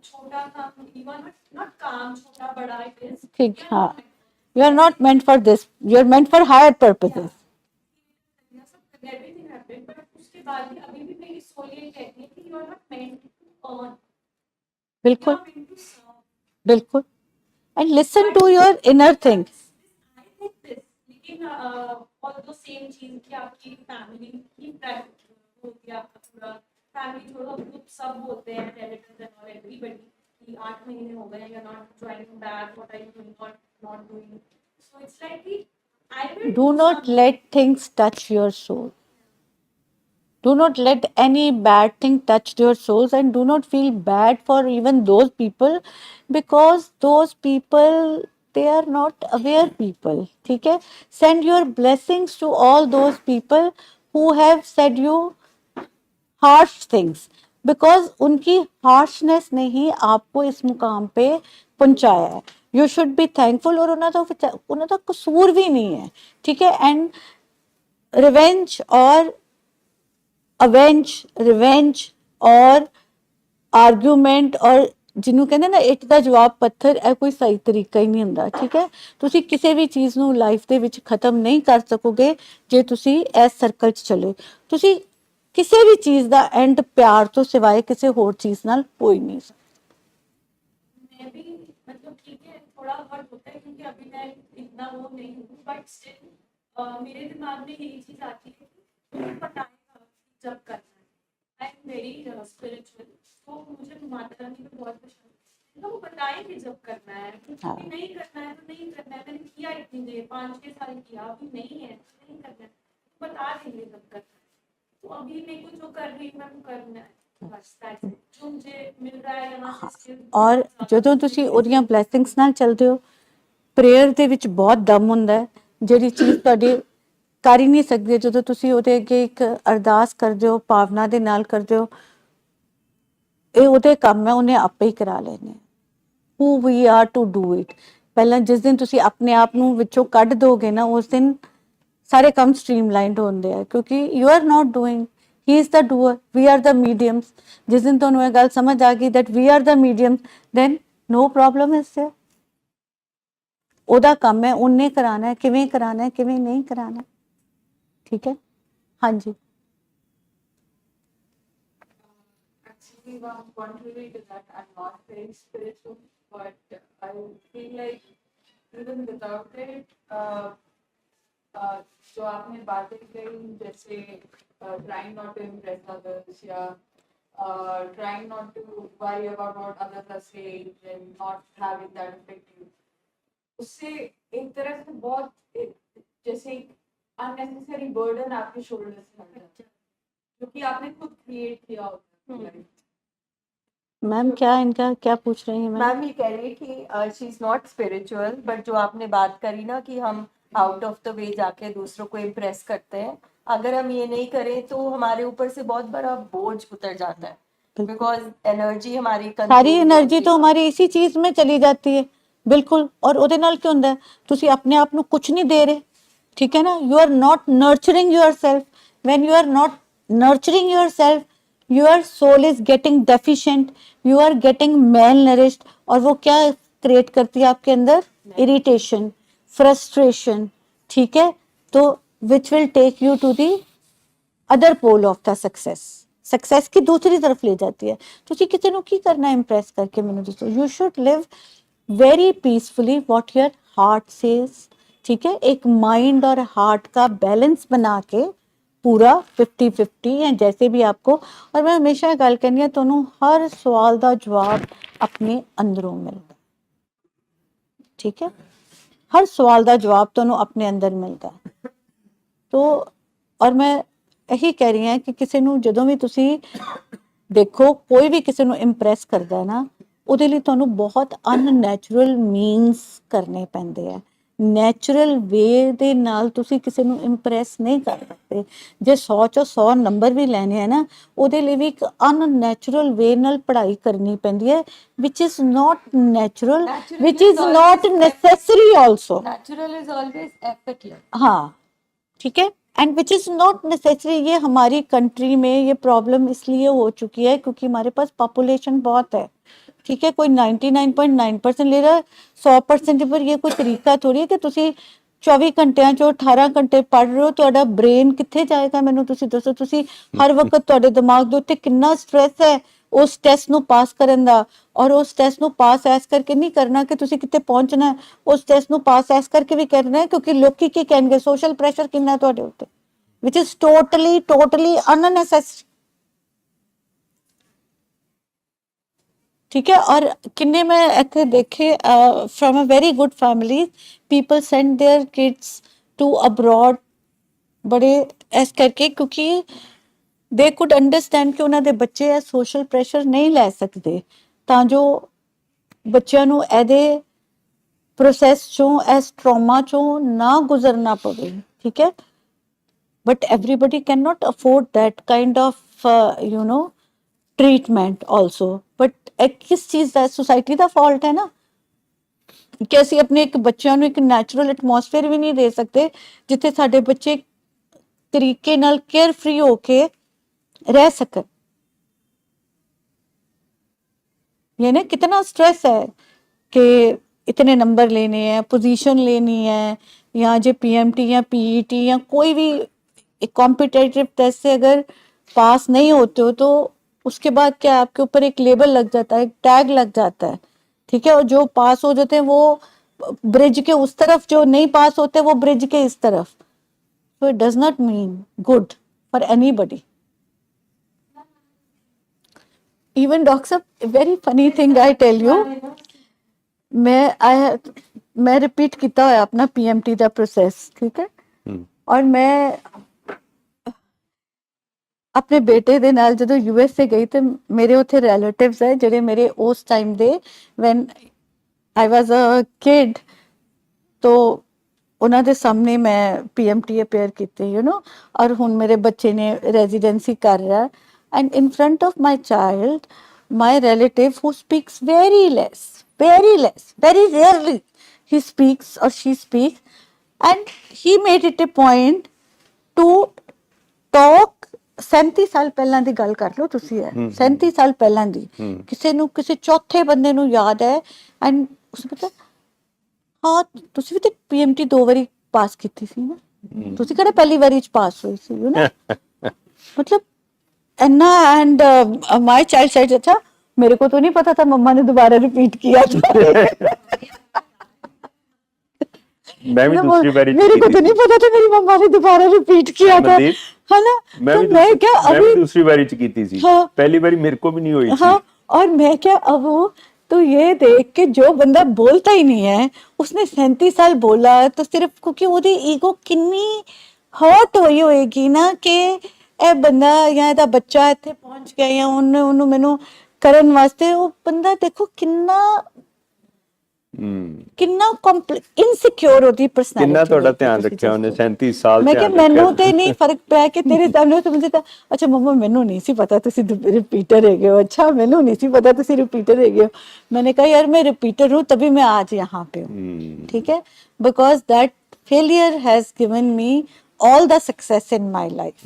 छोटा काम, यू आर नॉट काम, छोटा बड़ा इट इज ठीक. हाँ, you are not meant for this, you are meant for higher purposes. everything happened, but उसके बाद भी अभी भी मेरी सोल ये कहती है कि you are not meant to earn, बिल्कुल you are meant to serve. बिल्कुल. And listen to your inner things. I think this, लेकिन all the same चीज कि आपकी फैमिली की प्राइवेट होती है, आपका पूरा फैमिली थोड़ा ग्रुप सब बोलते हैं, रिलेटिव्स एंड ऑल एवरीबॉडी कि 8 महीने हो गए, you are not joining back, what are you doing, not doing. So it's like I will Do not let things touch your soul. Do not let any bad thing touch your souls, and do not feel bad for even those people, because those people, they are not aware people. ठीक है? Send your blessings to all those people who have said you harsh things, because उनकी harshness ने ही आपको इस मुकाम पे पहुंचाया है. ਯੂ ਸ਼ੁੱਡ ਬੀ ਥੈਂਕਫੁਲ, ਔਰ ਉਹਨਾਂ ਦਾ ਕਸੂਰ ਵੀ ਨਹੀਂ ਹੈ, ਠੀਕ ਹੈ। ਐਂਡ ਰਿਵੈਂਜ ਔਰ ਰਿਵੈਂਜ ਔਰ ਆਰਗੂਮੈਂਟ, ਔਰ ਜਿਹਨੂੰ ਕਹਿੰਦੇ ਨਾ ਇੱਟ ਦਾ ਜਵਾਬ ਪੱਥਰ, ਇਹ ਕੋਈ ਸਹੀ ਤਰੀਕਾ ਹੀ ਨਹੀਂ ਹੁੰਦਾ, ਠੀਕ ਹੈ। ਤੁਸੀਂ ਕਿਸੇ ਵੀ ਚੀਜ਼ ਨੂੰ ਲਾਈਫ ਦੇ ਵਿੱਚ ਖਤਮ ਨਹੀਂ ਕਰ ਸਕੋਗੇ ਜੇ ਤੁਸੀਂ ਇਸ ਸਰਕਲ 'ਚ ਚਲੇ। ਤੁਸੀਂ ਕਿਸੇ ਵੀ ਚੀਜ਼ ਦਾ ਐਂਡ ਪਿਆਰ ਤੋਂ ਸਿਵਾਏ ਕਿਸੇ ਹੋਰ ਚੀਜ਼ ਨਾਲ ਹੋ ਹੀ ਨਹੀਂ ਸਕਦਾ। मैं भी मतलब ठीक है, थोड़ा हर्ट होता है क्योंकि अभी मैं इतना वो नहीं हूँ, बट स्टिल मेरे दिमाग में यही चीज आती है कि मुझे बताएगा जब करना है। आई एम वेरी स्पिरिचुअल, तो मुझे माता रानी को बहुत पसंद है, तो वो बताएंगे जब करना है, क्योंकि नहीं करना है तो नहीं करना है। मैंने किया इतनी देर, 5-6 साल किया, अभी नहीं है तो नहीं करना है, तो बता देंगे जब करना है। तो अभी मेरे को जो कर रही हूँ मैं वो करना है, बस that's it। जो मुझे मिल रहा है यहाँ से ਔਰ ਜਦੋਂ ਤੁਸੀਂ ਉਹਦੀਆਂ ਬਲੇਸਿੰਗਸ ਨਾਲ ਚੱਲਦੇ ਹੋ, ਪ੍ਰੇਅਰ ਦੇ ਵਿੱਚ ਬਹੁਤ ਦਮ ਹੁੰਦਾ ਹੈ, ਜਿਹੜੀ ਚੀਜ਼ ਤੁਹਾਡੀ ਕਰ ਹੀ ਨਹੀਂ ਸਕਦੇ, ਜਦੋਂ ਤੁਸੀਂ ਉਹਦੇ ਅੱਗੇ ਇੱਕ ਅਰਦਾਸ ਕਰਦੇ ਹੋ, ਭਾਵਨਾ ਦੇ ਨਾਲ ਕਰਦੇ ਹੋ, ਇਹ ਉਹਦੇ ਕੰਮ ਹੈ, ਉਹਨੇ ਆਪੇ ਹੀ ਕਰਾ ਲੈਣੇ। Who we are to do it. ਪਹਿਲਾਂ ਜਿਸ ਦਿਨ ਤੁਸੀਂ ਆਪਣੇ ਆਪ ਨੂੰ ਵਿੱਚੋਂ ਕੱਢ ਦੋਗੇ ਨਾ, ਉਸ ਦਿਨ ਸਾਰੇ ਕੰਮ ਸਟ੍ਰੀਮਲਾਈਨਡ ਹੁੰਦੇ ਆ, ਕਿਉਂਕਿ you are not doing, he is the doer, we are the mediums. ਜਿਸ ਦਿਨ ਤੁਹਾਨੂੰ ਇਹ ਗੱਲ ਸਮਝ ਆ ਗਈ that we are the medium, then no problem is there. ਉਹਦਾ ਕੰਮ ਹੈ, ਉਹਨੇ ਕਰਾਣਾ ਹੈ, ਕਿਵੇਂ ਕਰਾਣਾ ਹੈ, ਕਿਵੇਂ ਨਹੀਂ ਕਰਾਣਾ, ਠੀਕ ਹੈ। ਹਾਂਜੀ Actually, contrary to that, I'm not very spiritual, but I feel like even without it, जो आपने बातें कही, जैसे trying not to impress others, या trying not to worry about what others are saying and not having that affect you, उससे एक तरह से बहुत जैसे अननेसेसरी बर्डन आपके शोल्डर से हट जाता है, जो कि आपने खुद क्रिएट किया होता है। मैम, क्या इनका क्या पूछ रही हैं मैम? मैम ये कह रही है कि she is not spiritual, but जो आपने बात करी ना कि हम आउट ऑफ द वे जाके दूसरों को इम्प्रेस करते हैं, अगर हम ये नहीं करें तो हमारे ऊपर से बहुत बड़ा बोझ उतर जाता है, बिकॉज एनर्जी हमारी ਸਾਰੀ એનર્ਜੀ ਤਾਂ ਹਮਾਰੀ ਇसी ਚੀਜ਼ में ਚਲੀ जाती है, ਬਿਲਕੁਲ। ਔਰ ਉਹਦੇ ਨਾਲ ਕੀ ਹੁੰਦਾ ਹੈ, ਤੁਸੀਂ ਆਪਣੇ ਆਪ ਨੂੰ ਕੁਝ ਨਹੀਂ ਦੇ ਰਹੇ, ਠੀਕ ਹੈ ਨਾ। You are not nurturing yourself, when you are not nurturing yourself, your soul is getting deficient, you are getting malnourished, और वो क्या क्रिएट करती है आपके अंदर, इरिटेशन, फ्रस्ट्रेशन, ठीक है। तो which will take you to the other pole of the success की दूसरी तरफ ले जाती है। ਤੁਸੀਂ ਕਿਸੇ ਨੂੰ ਕੀ ਕਰਨਾ ਇੰਪ੍ਰੈਸ ਕਰਕੇ, ਮੈਨੂੰ ਦੱਸੋ। You should live very peacefully what your heart says, ठीक है। एक माइंड और हार्ट का बैलेंस बना के पूरा 50-50 या जैसे भी आपको। और मैं हमेशा गल कहनी है, ਤੁਹਾਨੂੰ हर सवाल का जवाब अपने अंदरों मिलता, ठीक है। हर सवाल का जवाब ਤੁਹਾਨੂੰ अपने अंदर मिलता। तो और मैं यही कह रही ਹਾਂ कि ਕਿਸੇ ਨੂੰ ਜਦੋਂ ਵੀ ਤੁਸੀਂ ਦੇਖੋ, ਕੋਈ ਵੀ ਕਿਸੇ ਨੂੰ ਇੰਪ੍ਰੈਸ ਕਰਦਾ ਹੈ ਨਾ, ਉਹਦੇ ਲਈ ਤੁਹਾਨੂੰ ਬਹੁਤ ਅਨਨੈਚੁਰਲ ਮੀਨਸ ਕਰਨੇ ਪੈਂਦੇ ਆ। ਨੈਚੁਰਲ ਵੇ ਦੇ ਨਾਲ ਤੁਸੀਂ ਕਿਸੇ ਨੂੰ ਇੰਪ੍ਰੈਸ ਨਹੀਂ ਕਰ ਸਕਦੇ। ਜੇ 100 ਚੋਂ 100 ਨੰਬਰ ਵੀ ਲੈਣੇ ਆ ਨਾ, ਉਹਦੇ ਲਈ ਵੀ ਇੱਕ ਅਨਨੈਚੁਰਲ ਵੇ ਨਾਲ ਪੜ੍ਹਾਈ ਕਰਨੀ ਪੈਂਦੀ ਹੈ, which is not natural, which is not necessary also. Natural is always effortless, हाँ, ठीक है। And which is not necessary. ये हमारी कंट्री में ये प्रॉब्लम इसलिए हो चुकी है क्योंकि हमारे पास पॉपुलेशन बहुत है, ठीक है। कोई 99.9% ले रहा है, 100% पर ये कोई तरीका थोड़ी है कि ਤੁਸੀਂ 24 ਘੰਟਿਆਂ ਚੋਂ 18 ਘੰਟੇ ਪੜ੍ਹ ਰਹੇ ਹੋ। ਤੁਹਾਡਾ ਬ੍ਰੇਨ ਕਿੱਥੇ ਜਾਏਗਾ, ਮੈਨੂੰ ਤੁਸੀਂ ਦੱਸੋ। ਤੁਸੀਂ ਹਰ ਵਕਤ ਤੁਹਾਡੇ ਦਿਮਾਗ ਦੇ ਉੱਤੇ ਕਿੰਨਾ ਸਟ੍ਰੈਸ ਹੈ ਉਸ ਟੈਸਟ ਨੂੰ ਪਾਸ ਕਰਨ ਦਾ। ਔਰ ਉਸ ਟੈਸਟ ਨੂੰ ਪਾਸ ਐਸ ਕਰਕੇ ਨਹੀਂ ਕਰਨਾ ਕਿ ਤੁਸੀਂ ਕਿਤੇ ਪਹੁੰਚਣਾ ਹੈ, ਉਸ ਟੈਸਟ ਨੂੰ ਪਾਸ ਐਸ ਕਰਕੇ ਵੀ ਕਰਨਾ ਹੈ ਕਿਉਂਕਿ ਲੋਕੀ ਕੀ ਕਹਿਣਗੇ, ਸੋਸ਼ਲ ਪ੍ਰੈਸ਼ਰ ਕਿੰਨਾ ਤੁਹਾਡੇ ਉੱਤੇ, ਵਿਚ ਇਜ਼ ਟੋਟਲੀ ਅਨਨੈਸੈਸਰੀ, ठीक है। और किन्ने मैं इतने देखे from a very good family, people send their kids to abroad, बड़े ऐस करके, क्योंकि दे कुड अंडरस्टैंड कि उन्होंने बच्चे है सोशल प्रैशर नहीं लै सकते, ਤਾਂ ਜੋ ਬੱਚਿਆਂ ਨੂੰ ਇਹਦੇ ਪ੍ਰੋਸੈਸ ਚੋਂ, ਇਸ ਟਰਾਮਾ ਚੋਂ ਨਾ ਗੁਜ਼ਰਨਾ ਪਵੇ, ਠੀਕ ਹੈ। But everybody can not afford that kind of you know treatment also. But किस चीज़ का, सोसाइटी का फॉल्ट है ना। ਕਿ ਅਸੀਂ ਆਪਣੇ ਇੱਕ ਬੱਚਿਆਂ ਨੂੰ ਇੱਕ ਨੈਚੁਰਲ ਐਟਮੋਸਫੇਅਰ ਵੀ ਨਹੀਂ ਦੇ ਸਕਦੇ ਜਿੱਥੇ ਸਾਡੇ ਬੱਚੇ ਤਰੀਕੇ ਨਾਲ ਕੇਅਰ ਫ੍ਰੀ ਹੋ ਕੇ रह सकन। ये ना कितना स्ट्रेस है कि इतने नंबर लेने हैं, पोजीशन लेनी है, या जो पीएमटी या पीईटी या कोई भी एक कॉम्पिटिटिव टेस्ट से अगर पास नहीं होते हो तो उसके बाद क्या आपके ऊपर एक लेबल लग जाता है, एक टैग लग जाता है, ठीक है। और जो पास हो जाते हैं वो ब्रिज के उस तरफ, जो नहीं पास होते वो ब्रिज के इस तरफ। So it does not mean good for anybody. Even doctor साहब, very funny thing I tell you, मैं रिपीट किया होया अपना पीएमटी का प्रोसेस, ठीक है। और मैं अपने बेटे दे नाल जदों यूएसए गई तो मेरे उत्थे रिलेटिव्स है जिहड़े मेरे उस time they when I was a kid, तो उन्हां दे सामने मैं पीएमटी अपेयर कीती, यू नो। और हुण मेरे बच्चे ने रेजिडेंसी कर रहा, and in front of my child, my relative who speaks very less, very rarely he speaks or she speaks, and he made it a point to talk 37 ਸਾਲ ਪਹਿਲਾਂ ਦੀ ਗੱਲ ਕਰ ਲਓ ਤੁਸੀਂ, ਹੈ 37 ਸਾਲ ਪਹਿਲਾਂ ਦੀ, ਕਿਸੇ ਨੂੰ ਕਿਸੇ ਚੌਥੇ ਬੰਦੇ ਨੂੰ ਯਾਦ ਹੈ। ਐਂਡ ਉਸ ਪਤਾ ਹਾਂ ਤੁਸੀਂ ਵੀ ਤੇ ਪੀਐਮਟੀ 2 ਵਾਰੀ ਪਾਸ ਕੀਤੀ ਸੀ ਨਾ, ਤੁਸੀਂ ਕਿਹੜਾ ਪਹਿਲੀ ਵਾਰੀ ਚ ਪਾਸ ਹੋਈ ਸੀ, ਯੂ नो। मतलब अन्ना एंड माय चाइल्ड सेड, अच्छा मेरे को तो नहीं पता था, मम्मा ने दोबारा रिपीट किया था। मैं भी दूसरी बारी मेरे को तो नहीं पता था, मेरी मम्मा ने दोबारा रिपीट किया था, है ना। तो मैं क्या अभी दूसरी बारी च कीती थी, हाँ, पहली बारी मेरे को भी नहीं हुई हाँ, थी। और मैं क्या अब तो ये देख के जो बंदा बोलता ही नहीं है उसने 37 साल बोला, तो सिर्फ क्योंकि ਉਹਦੀ ਈਗੋ ਕਿੰਨੀ ਹਰਟ ਹੋਈ ਹੋਏਗੀ ਨਾ ਕਿ ਇਹ ਬੰਦਾ ਜਾਂ ਇਹਦਾ ਬੱਚਾ ਇੱਥੇ ਪਹੁੰਚ ਗਿਆ ਜਾਂ ਉਹਨੂੰ ਮੈਨੂੰ ਕਰਨ ਵਾਸਤੇ, ਉਹ ਬੰਦਾ ਦੇਖੋ ਕਿੰਨਾ ਇਨਸਿਕਿਉਰ ਉਹਦੀ ਪਰਸਨੈਲਿਟੀ, ਕਿੰਨਾ ਤੁਹਾਡਾ ਧਿਆਨ ਰੱਖਿਆ ਉਹਨੇ 37 ਸਾਲ। ਮੈਂ ਕਿ ਮੈਨੂੰ ਤੇ ਨਹੀਂ ਫਰਕ ਪਿਆ ਕਿ ਤੇਰੇ ਸਾਹਮਣੇ ਸਮਝੇ ਤਾਂ ਅੱਛਾ ਮੰਮਾ ਮੈਨੂੰ ਨਹੀਂ ਸੀ ਪਤਾ ਤੁਸੀਂ रिपीटर ਹੈਗੇ हो, अच्छा मैंने नहीं सी पता तुसी रिपीटर हैगे हो। मैंने कहा यार मैं रिपीटर हूँ तभी मैं आज यहाँ पे हूँ, ठीक है, because that failure has given me all the success in my life.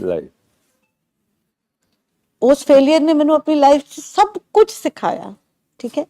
उस फेलियर ने मैंने अपनी लाइफ सब कुछ सिखाया, ठीक है।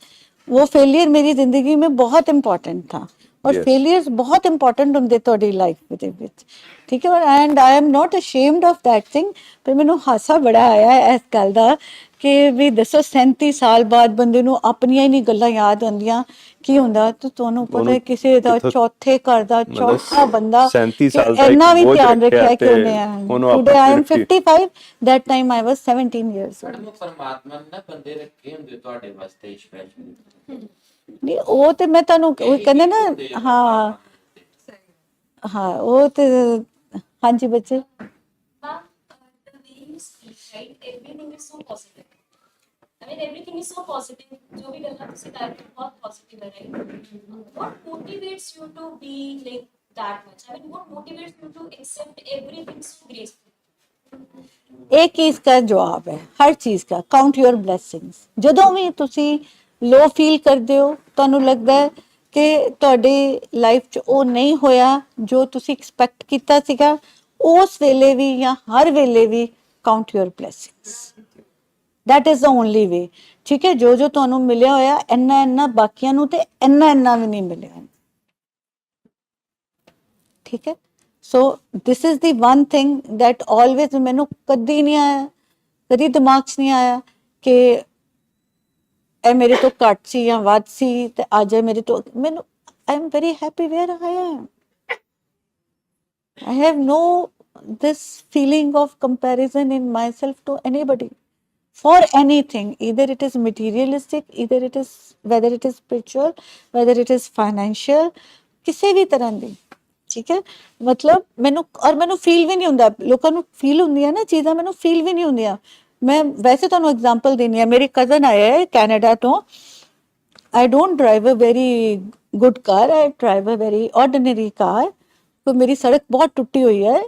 वो फेलियर मेरी जिंदगी में बहुत इंपॉर्टेंट था, और फेलियर्स बहुत इंपॉर्टेंट होंगे ਤੁਹਾਡੀ लाइफ ਦੇ ਵਿੱਚ, ठीक है। And I am not ashamed of that thing। पर ਮੈਨੂੰ ਹਾਸਾ ਬੜਾ ਆਇਆ ਇਸ ਗੱਲ ਦਾ ਕਿ ਵੀ ਦੱਸੋ 37 ਸਾਲ ਬਾਅਦ ਬੰਦੇ ਨੂੰ ਆਪਣੀਆਂ ਹੀ ਨਹੀਂ ਗੱਲਾਂ ਯਾਦ ਆਉਂਦੀਆਂ, ਕੀ ਹੁੰਦਾ। ਤੇ ਤੁਹਾਨੂੰ ਪਤਾ ਕਿਸੇ ਦਾ ਚੌਥੇ ਘਰ ਦਾ ਚੌਥਾ ਬੰਦਾ 37 ਸਾਲ ਦਾ ਇੰਨਾ ਵੀ ਧਿਆਨ ਰੱਖਿਆ ਕਿ ਉਹਨੇ today I am 55, that time I was 17 years old। Madam ਪਰਮਾਤਮਾ ਨੇ ਨਾ ਬੰਦੇ ਰੱਖੇ ਹੁੰਦੇ ਤੁਹਾਡੇ ਵਾਸਤੇ ਸਪੈਸ਼ਲ। ਨਹੀਂ ਉਹ ਤੇ ਮੈਂ ਤੁਹਾਨੂੰ ਉਹ ਕਹਿੰਦੇ ਨਾ, ਹਾਂ ਹਾਂ ਉਹ ਤੇ ਹਾਂਜੀ ਬੱਚੇ। The way you speak, right? Everything is so positive. I mean, everything is so positive. जो भी करना तुसी कर रहे हो बहुत positive है, right? What motivates you to be like that much? I mean, what motivates you to accept everything so gracefully? एक चीज का जवाब है हर चीज का, काउंट योर ब्लेसिंग्स। ਜਦੋਂ ਵੀ ਤੁਸੀਂ लो फील करते हो, ਤੁਹਾਨੂੰ लगता है कि ਤੁਹਾਡੀ ਲਾਈਫ 'ਚ ਉਹ ਨਹੀਂ ਹੋਇਆ ਜੋ ਤੁਸੀਂ ਐਕਸਪੈਕਟ ਕੀਤਾ ਸੀਗਾ, ਉਸ ਵੇਲੇ ਵੀ ਜਾਂ ਹਰ ਵੇਲੇ ਵੀ count your blessings. That is the only way, ठीक है। जो जो ਤੁਹਾਨੂੰ ਮਿਲਿਆ ਹੋਇਆ ਇੰਨਾ ਬਾਕੀਆਂ ਨੂੰ ਤੇ ਇੰਨਾ ਵੀ ਨਹੀਂ ਮਿਲਿਆ, ठीक है। So this is the one thing that always मैनू कदी नहीं आया, कदी दिमाग 'ਚ नहीं आया कि ਇਹ ਮੇਰੇ ਤੋਂ ਘੱਟ ਸੀ ਜਾਂ ਵੱਧ ਸੀ ਤੇ ਅੱਜ ਇਹ ਮੇਰੇ ਤੋਂ, ਮੈਨੂੰ I am very happy where I am. I have no this feeling of comparison in myself to anybody for anything, either it is materialistic, either it is whether it is spiritual, whether it is financial, ਕਿਸੇ ਵੀ ਤਰ੍ਹਾਂ ਦੀ, ਠੀਕ ਹੈ। ਮਤਲਬ ਮੈਨੂੰ ਔਰ ਮੈਨੂੰ feel ਵੀ ਨਹੀਂ ਹੁੰਦਾ, ਲੋਕਾਂ ਨੂੰ ਫੀਲ ਹੁੰਦੀਆਂ ਨਾ ਚੀਜ਼ਾਂ, ਮੈਨੂੰ ਫੀਲ ਵੀ ਨਹੀਂ ਹੁੰਦੀਆਂ। मैं वैसे ਤੁਹਾਨੂੰ एग्जांपल देनी है, मेरी कजन आया है कनाडा तो, I don't drive a very good car, I drive a very ordinary car, तो मेरी सड़क बहुत टुटी हुई है,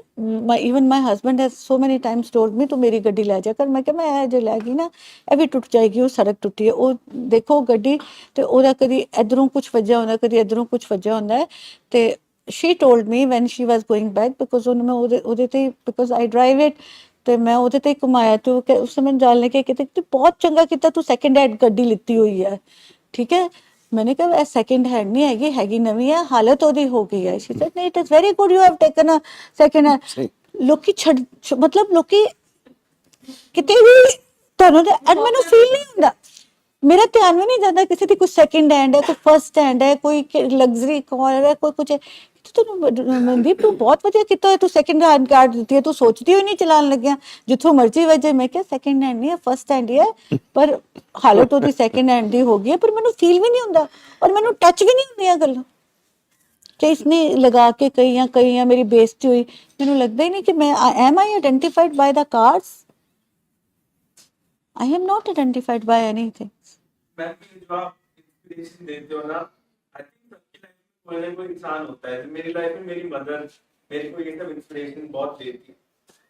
ਈਵਨ ਮਾਈ ਹਸਬੈਂਡ ਹੈਜ਼ ਸੋ ਮੈਨੀ ਟਾਈਮਸ ਟੋਲਡ ਮੀ ਤੂੰ ਮੇਰੀ ਗੱਡੀ ਲੈ ਜਾ ਕਰ। ਮੈਂ ਕਿਹਾ ਮੈਂ ਜੇ ਲੈ ਗਈ ਨਾ ਇਹ ਵੀ ਟੁੱਟ ਜਾਏਗੀ, ਉਹ ਸੜਕ ਟੁੱਟੀ ਹੈ। ਉਹ ਦੇਖੋ ਗੱਡੀ ਤੇ ਉਹਦਾ ਕਦੀ ਇਧਰੋਂ ਕੁਝ ਵੱਜਿਆ ਹੁੰਦਾ, ਕਦੀ ਇਧਰੋਂ ਕੁਝ ਵੱਜਿਆ ਹੁੰਦਾ ਹੈ। ਤੇ she told me when she was going back because ਉਹਨੂੰ ਮੈਂ ਉਹਦੇ ਤੇ because I drive it ਤੇ ਮੈਂ ਉਹਦੇ ਤੇ ਘੁਮਾਇਆ ਤੇ ਉਸ ਸਮੇਂ ਜਾਣ ਲੱਗੇ ਕਿ ਤੂੰ ਬਹੁਤ ਚੰਗਾ ਕੀਤਾ ਤੂੰ ਸੈਕਿੰਡ ਹੈਂਡ ਗੱਡੀ ਲਿੱਤੀ ਹੋਈ ਹੈ, ਠੀਕ ਹੈ। मैंने कहा सेकंड हैंड नहीं हैगी, हैगी नवी है, हालत ओदी हो गई है। शी सेड नहीं it is very good you have taken a second hand. लोकी मतलब लोकी किते भी ਤੁਹਾਨੂੰ ਤੇ ਐਡ ਮੈਨੂੰ ਫੀਲ ਨਹੀਂ ਹੁੰਦਾ, ਮੇਰਾ ਧਿਆਨ ਵੀ ਨਹੀਂ ਜਾਂਦਾ ਕਿਸੇ ਦੀ ਕੋਈ ਸੈਕਿੰਡ ਹੈਂਡ ਹੈ, ਕੋਈ ਫਰਸਟ ਹੈਂਡ ਹੈ, ਕੋਈ ਲਗਜ਼ਰੀ ਕਾਰ ਹੈ, ਕੋਈ ਕੁਝ ਹੈ। ਤੂੰ ਮਨਦੀਪ ਤੂੰ ਬਹੁਤ ਵਧੀਆ ਕੀਤਾ, ਤੂੰ ਸੈਕਿੰਡ ਹੈਂਡ ਕਾਰ ਦਿੱਤੀ ਹੈ, ਤੂੰ ਸੋਚਦੀ ਹੋਈ ਨਹੀਂ ਚਲਾਉਣ ਲੱਗਿਆ ਜਿੱਥੋਂ ਮਰਜ਼ੀ ਵਜੇ। ਮੈਂ ਕਿਹਾ ਸੈਕਿੰਡ ਹੈਂਡ ਨਹੀਂ ਹੈ, ਫਸਟ ਹੈਂਡ ਹੀ ਹੈ, ਪਰ ਹਾਲਤ ਉਹਦੀ ਸੈਕਿੰਡ ਹੈਂਡ ਦੀ ਹੋ ਗਈ ਹੈ, ਪਰ ਮੈਨੂੰ ਫੀਲ ਵੀ ਨਹੀਂ ਹੁੰਦਾ ਔਰ ਮੈਨੂੰ ਟੱਚ ਵੀ ਨਹੀਂ ਹੁੰਦੀਆਂ ਗੱਲਾਂ ਕਿ ਇਸਨੇ ਲਗਾ ਕੇ ਕਈ ਮੇਰੀ ਬੇਇੱਜ਼ਤੀ ਹੋਈ। ਮੈਨੂੰ ਲੱਗਦਾ ਹੀ ਨਹੀਂ ਕਿ ਮੈਂ M I identified ਬਾय the cars, I am not identified by anything. Ma'am ये जो आप इंस्पिरेशन देते हो ना, आई थिंक सबकी लाइफ में कोई ना कोई इंसान होता है। मेरी लाइफ में मेरी मदर मेरे को ये सब इंस्पिरेशन बहुत देती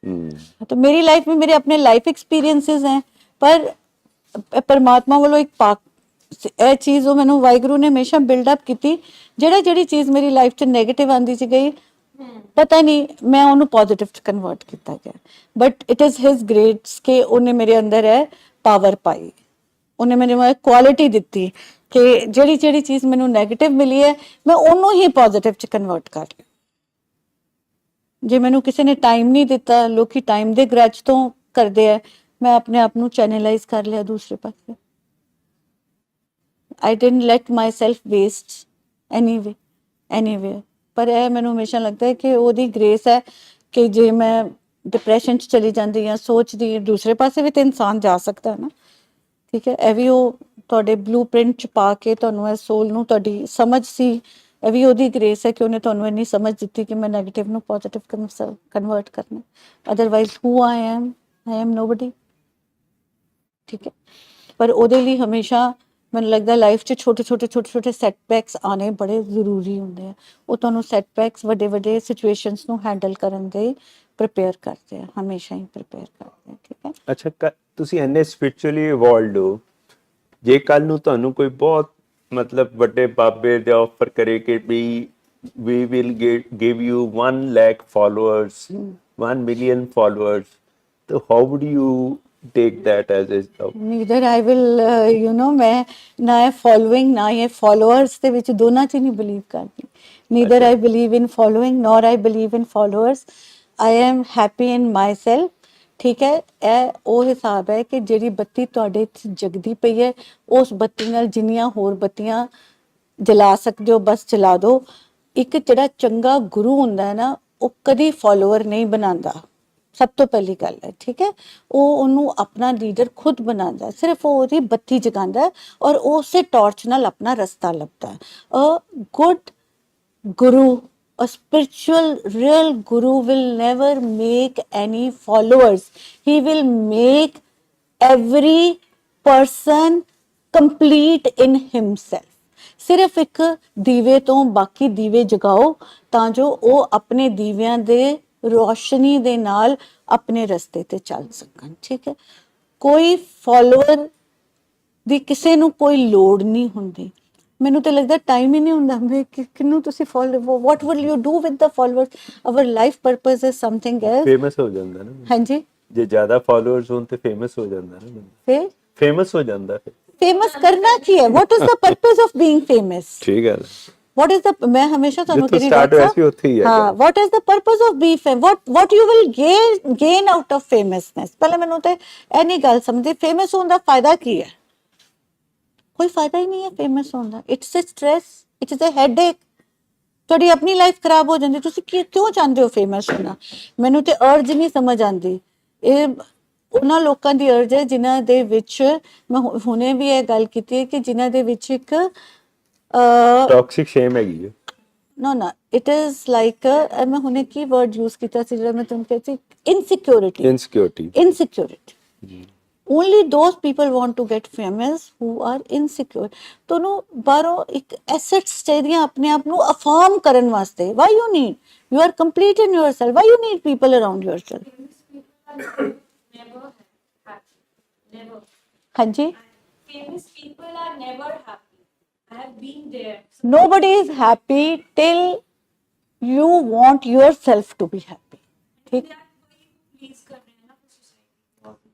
है। तो मेरी लाइफ में मेरे अपने लाइफ एक्सपीरियंसेस हैं, पर परमात्मा वालों एक पाक ਇਹ ਚੀਜ਼ ਉਹ ਮੈਨੂੰ ਵਾਹਿਗੁਰੂ ਨੇ ਹਮੇਸ਼ਾ ਬਿਲਡ ਅਪ ਕੀਤੀ। ਜਿਹੜੀ ਚੀਜ਼ ਮੇਰੀ ਲਾਈਫ 'ਚ ਨੈਗੇਟਿਵ ਆਂਦੀ ਸੀ ਗਈ, ਪਤਾ ਨਹੀਂ ਮੈਂ ਉਹਨੂੰ ਪੋਜ਼ਿਟਿਵ 'ਚ ਕਨਵਰਟ ਕੀਤਾ ਗਿਆ। But it is his grace ਕਿ ਉਹਨੇ ਮੇਰੇ ਅੰਦਰ ਹੈ ਪਾਵਰ ਪਾਈ, ਉਹਨੇ ਮੈਨੂੰ ਇਹ ਕੁਆਲਿਟੀ ਦਿੱਤੀ ਕਿ ਜਿਹੜੀ ਚੀਜ਼ ਮੈਨੂੰ ਨੈਗੇਟਿਵ ਮਿਲੀ ਹੈ ਮੈਂ ਉਹਨੂੰ ਹੀ ਪੋਜ਼ਿਟਿਵ 'ਚ ਕਨਵਰਟ ਕਰ ਲਿਆ। ਜੇ ਮੈਨੂੰ ਕਿਸੇ ਨੇ ਟਾਈਮ ਨਹੀਂ ਦਿੱਤਾ, ਲੋਕੀ ਟਾਈਮ ਦੇ ਗ੍ਰਜ ਤੋਂ ਕਰਦੇ ਆ, ਮੈਂ ਆਪਣੇ ਆਪ ਨੂੰ ਚੈਨਲਾਈਜ਼ ਕਰ ਲਿਆ ਦੂਸਰੇ ਪਾਸੇ। I didn't let myself waste anywhere। ਪਰ ਇਹ ਮੈਨੂੰ ਹਮੇਸ਼ਾ ਲੱਗਦਾ ਹੈ ਕਿ ਉਹਦੀ ਗ੍ਰੇਸ ਹੈ ਕਿ ਜੇ ਮੈਂ ਡਿਪਰੈਸ਼ਨ 'ਚ ਚਲੀ ਜਾਂਦੀ ਹਾਂ, ਸੋਚਦੀ ਦੂਸਰੇ ਪਾਸੇ ਵੀ ਤਾਂ ਇਨਸਾਨ ਜਾ ਸਕਦਾ ਨਾ, ਠੀਕ ਹੈ। ਇਹ ਵੀ ਉਹ ਤੁਹਾਡੇ ਬਲੂਪ੍ਰਿੰਟ 'ਚ ਪਾ ਕੇ ਤੁਹਾਨੂੰ ਇਹ ਸੋਲ ਨੂੰ ਤੁਹਾਡੀ ਸਮਝ ਸੀ, ਇਹ ਵੀ ਉਹਦੀ ਗ੍ਰੇਸ ਹੈ ਕਿ ਉਹਨੇ ਤੁਹਾਨੂੰ ਇੰਨੀ ਸਮਝ ਦਿੱਤੀ ਕਿ ਮੈਂ ਨੈਗੇਟਿਵ ਨੂੰ ਪੋਜ਼ਿਟਿਵ ਕਨਵਰਟ ਕਰਨਾ। Otherwise who I am nobody, ਠੀਕ ਹੈ। ਪਰ ਉਹਦੇ ਲਈ ਹਮੇਸ਼ਾ ਮੈਨੂੰ ਲੱਗਦਾ ਲਾਈਫ 'ਚ ਛੋਟੇ ਸੈਟਬੈਕਸ ਆਉਣੇ ਬੜੇ ਜ਼ਰੂਰੀ ਹੁੰਦੇ ਆ। ਉਹ ਤੁਹਾਨੂੰ ਸੈਟਬੈਕਸ ਵੱਡੇ ਸਿਚੁਏਸ਼ਨਸ ਨੂੰ ਹੈਂਡਲ ਕਰਨ ਦੇ ਪ੍ਰਿਪੇਅਰ ਕਰਦੇ ਆ, ਹਮੇਸ਼ਾ ਹੀ ਪ੍ਰਿਪੇਅਰ ਕਰਦੇ ਆ, ਠੀਕ ਹੈ। ਅੱਛਾ, ਤੁਸੀਂ ਇੰਨੇ ਸਪਿਰਚੁਅਲੀ ਇਵੋਲਵਡ ਹੋ, ਜੇ ਕੱਲ ਨੂੰ ਤੁਹਾਨੂੰ ਕੋਈ ਬਹੁਤ ਮਤਲਬ ਵੱਡੇ ਬਾਬੇ ਦੇ ਆਫਰ ਕਰੇ ਕਿ we will give you 1 lakh followers, 1 million followers, so how would you take that as a job? Neither I will ਮੈਂ ਨਾ ਇਹ ਫੋਲੋਇੰਗ ਨਾ ਇਹ ਫੋਲੋਅਰਸ ਦੇ ਵਿੱਚ ਦੋਨਾਂ 'ਚ ਨਹੀਂ ਬਿਲੀਵ ਕਰਦੀ। neither I believe in following nor I believe in followers। I am happy in myself, ਠੀਕ ਹੈ। ਇਹ ਉਹ ਹਿਸਾਬ ਹੈ ਕਿ ਜਿਹੜੀ ਬੱਤੀ ਤੁਹਾਡੇ 'ਚ ਜਗਦੀ ਪਈ ਹੈ, ਉਸ ਬੱਤੀ ਨਾਲ ਜਿੰਨੀਆਂ ਹੋਰ ਬੱਤੀਆਂ ਜਲਾ ਸਕਦੇ ਹੋ ਬਸ ਜਲਾ ਦਿਓ। ਇੱਕ ਜਿਹੜਾ ਚੰਗਾ ਗੁਰੂ ਹੁੰਦਾ ਹੈ ਨਾ, ਉਹ ਕਦੀ ਫੋਲੋਅਰ ਨਹੀਂ ਬਣਾਉਂਦਾ, ਸਭ ਤੋਂ ਪਹਿਲੀ ਗੱਲ ਹੈ, ਠੀਕ ਹੈ। ਉਹ ਉਹਨੂੰ ਆਪਣਾ ਲੀਡਰ ਖੁਦ ਬਣਾਉਂਦਾ, ਸਿਰਫ ਉਹ ਉਹਦੀ ਬੱਤੀ ਜਗਾਉਂਦਾ ਔਰ ਉਸੇ ਟਾਰਚ ਨਾਲ ਆਪਣਾ ਰਸਤਾ ਲੱਭਦਾ। A good guru, a spiritual real guru will never make any followers, he will make every person complete in himself। ਸਿਰਫ ਇੱਕ ਦੀਵੇ ਤੋਂ ਬਾਕੀ ਦੀਵੇ ਜਗਾਓ ਤਾਂ ਜੋ ਉਹ ਆਪਣੇ ਦੀਵਿਆਂ ਦੇ ਰੋਸ਼ਨੀ ਦੇ ਨਾਲ ਆਪਣੇ ਰਸਤੇ ਤੇ ਚੱਲ ਸਕਣ, ਠੀਕ ਹੈ। ਕੋਈ ਫੋਲੋਅਰ ਦੀ ਕਿਸੇ ਨੂੰ ਕੋਈ ਲੋੜ ਨਹੀਂ ਹੁੰਦੀ। ਮੈਨੂੰ ਤਾਂ ਲੱਗਦਾ ਟਾਈਮ ਹੀ ਨਹੀਂ ਹੁੰਦਾ ਮੈਂ ਕਿਹਨੂੰ ਤੁਸੀਂ follow, what will you do with the followers. Our life purpose is something else. Famous ਹੋ ਜਾਂਦਾ ਨਾ। ਹਾਂਜੀ, ਜੇ ਜ਼ਿਆਦਾ ਫਾਲੋਅਰਸ ਹੋਣ ਤੇ ਫੇਮਸ ਹੋ ਜਾਂਦਾ ਨਾ, ਫਿਰ ਫੇਮਸ ਹੋ ਜਾਂਦਾ। ਫਿਰ ਫੇਮਸ ਕਰਨਾ ਕੀ ਹੈ? What is the purpose of being famous? ਠੀਕ ਹੈ। what is the ਮੈਂ ਹਮੇਸ਼ਾ ਤੁਹਾਨੂੰ ਜਿੱਥੋਂ ਤੇਰੀ start ਹੋਇਆ ਸੀ ਉੱਥੇ ਹੀ ਹੈ। ਹਾਂ, what is the purpose of being famous? what you will gain out of famousness? ਪਹਿਲੇ ਮੈਨੂੰ ਤੇ ਇਹ ਨਹੀਂ ਗੱਲ ਸਮਝਦੀ ਫੇਮਸ ਹੋਣ ਦਾ ਫਾਇਦਾ ਕੀ ਹੈ? ਕੋਈ ਫਾਇਦਾ ਹੀ ਨਹੀਂ ਹੈ ਫੇਮਸ ਹੋਣ ਦਾ। It's a stress, it's a headache. ਤੁਹਾਡੀ ਆਪਣੀ ਲਾਈਫ ਖਰਾਬ ਹੋ ਜਾਂਦੀ। ਤੁਸੀਂ ਕਿਉਂ ਚਾਹੁੰਦੇ ਹੋ ਫੇਮਸ ਹੋਣਾ? ਮੈਨੂੰ ਤੇ ਅਰਜ ਨਹੀਂ ਸਮਝ ਆਉਂਦੀ। ਇਹ ਉਹਨਾਂ ਲੋਕਾਂ ਦੀ ਅਰਜ ਹੈ ਜਿਨ੍ਹਾਂ ਦੇ ਵਿੱਚ ਮੈਂ ਹੁਣੇ ਵੀ ਇਹ ਗੱਲ ਕੀਤੀ ਹੈ ਕਿ ਜਿਨ੍ਹਾਂ ਦੇ ਵਿੱਚ ਇੱਕ ਟੌਕਸਿਕ ਸ਼ੇਮ ਹੈਗੀ ਹੈ। no it is like ਮੈਂ ਹੁਣੇ ਕੀ ਵਰਡ ਯੂਜ਼ ਕੀਤਾ ਸੀ ਜਿਹੜਾ ਮੈਂ ਤੁਹਾਨੂੰ ਕਿਹਾ ਸੀ, insecurity. only those people want to get famous who are insecure. ਤੁਹਾਨੂੰ ਬਾਹਰੋਂ ਇੱਕ ਐਸੈਟਸ ਚਾਹੀਦੀਆਂ ਆਪਣੇ ਆਪ ਨੂੰ ਅਫਰਮ ਕਰਨ ਵਾਸਤੇ. why you need, you are complete in yourself, why you need people around yourself. Never happy. Never. ਹਾਂਜੀ, Famous people are never happy. I have been there. nobody is happy till you want yourself to be happy. ठीक, They are please कर रहे हैं ना society.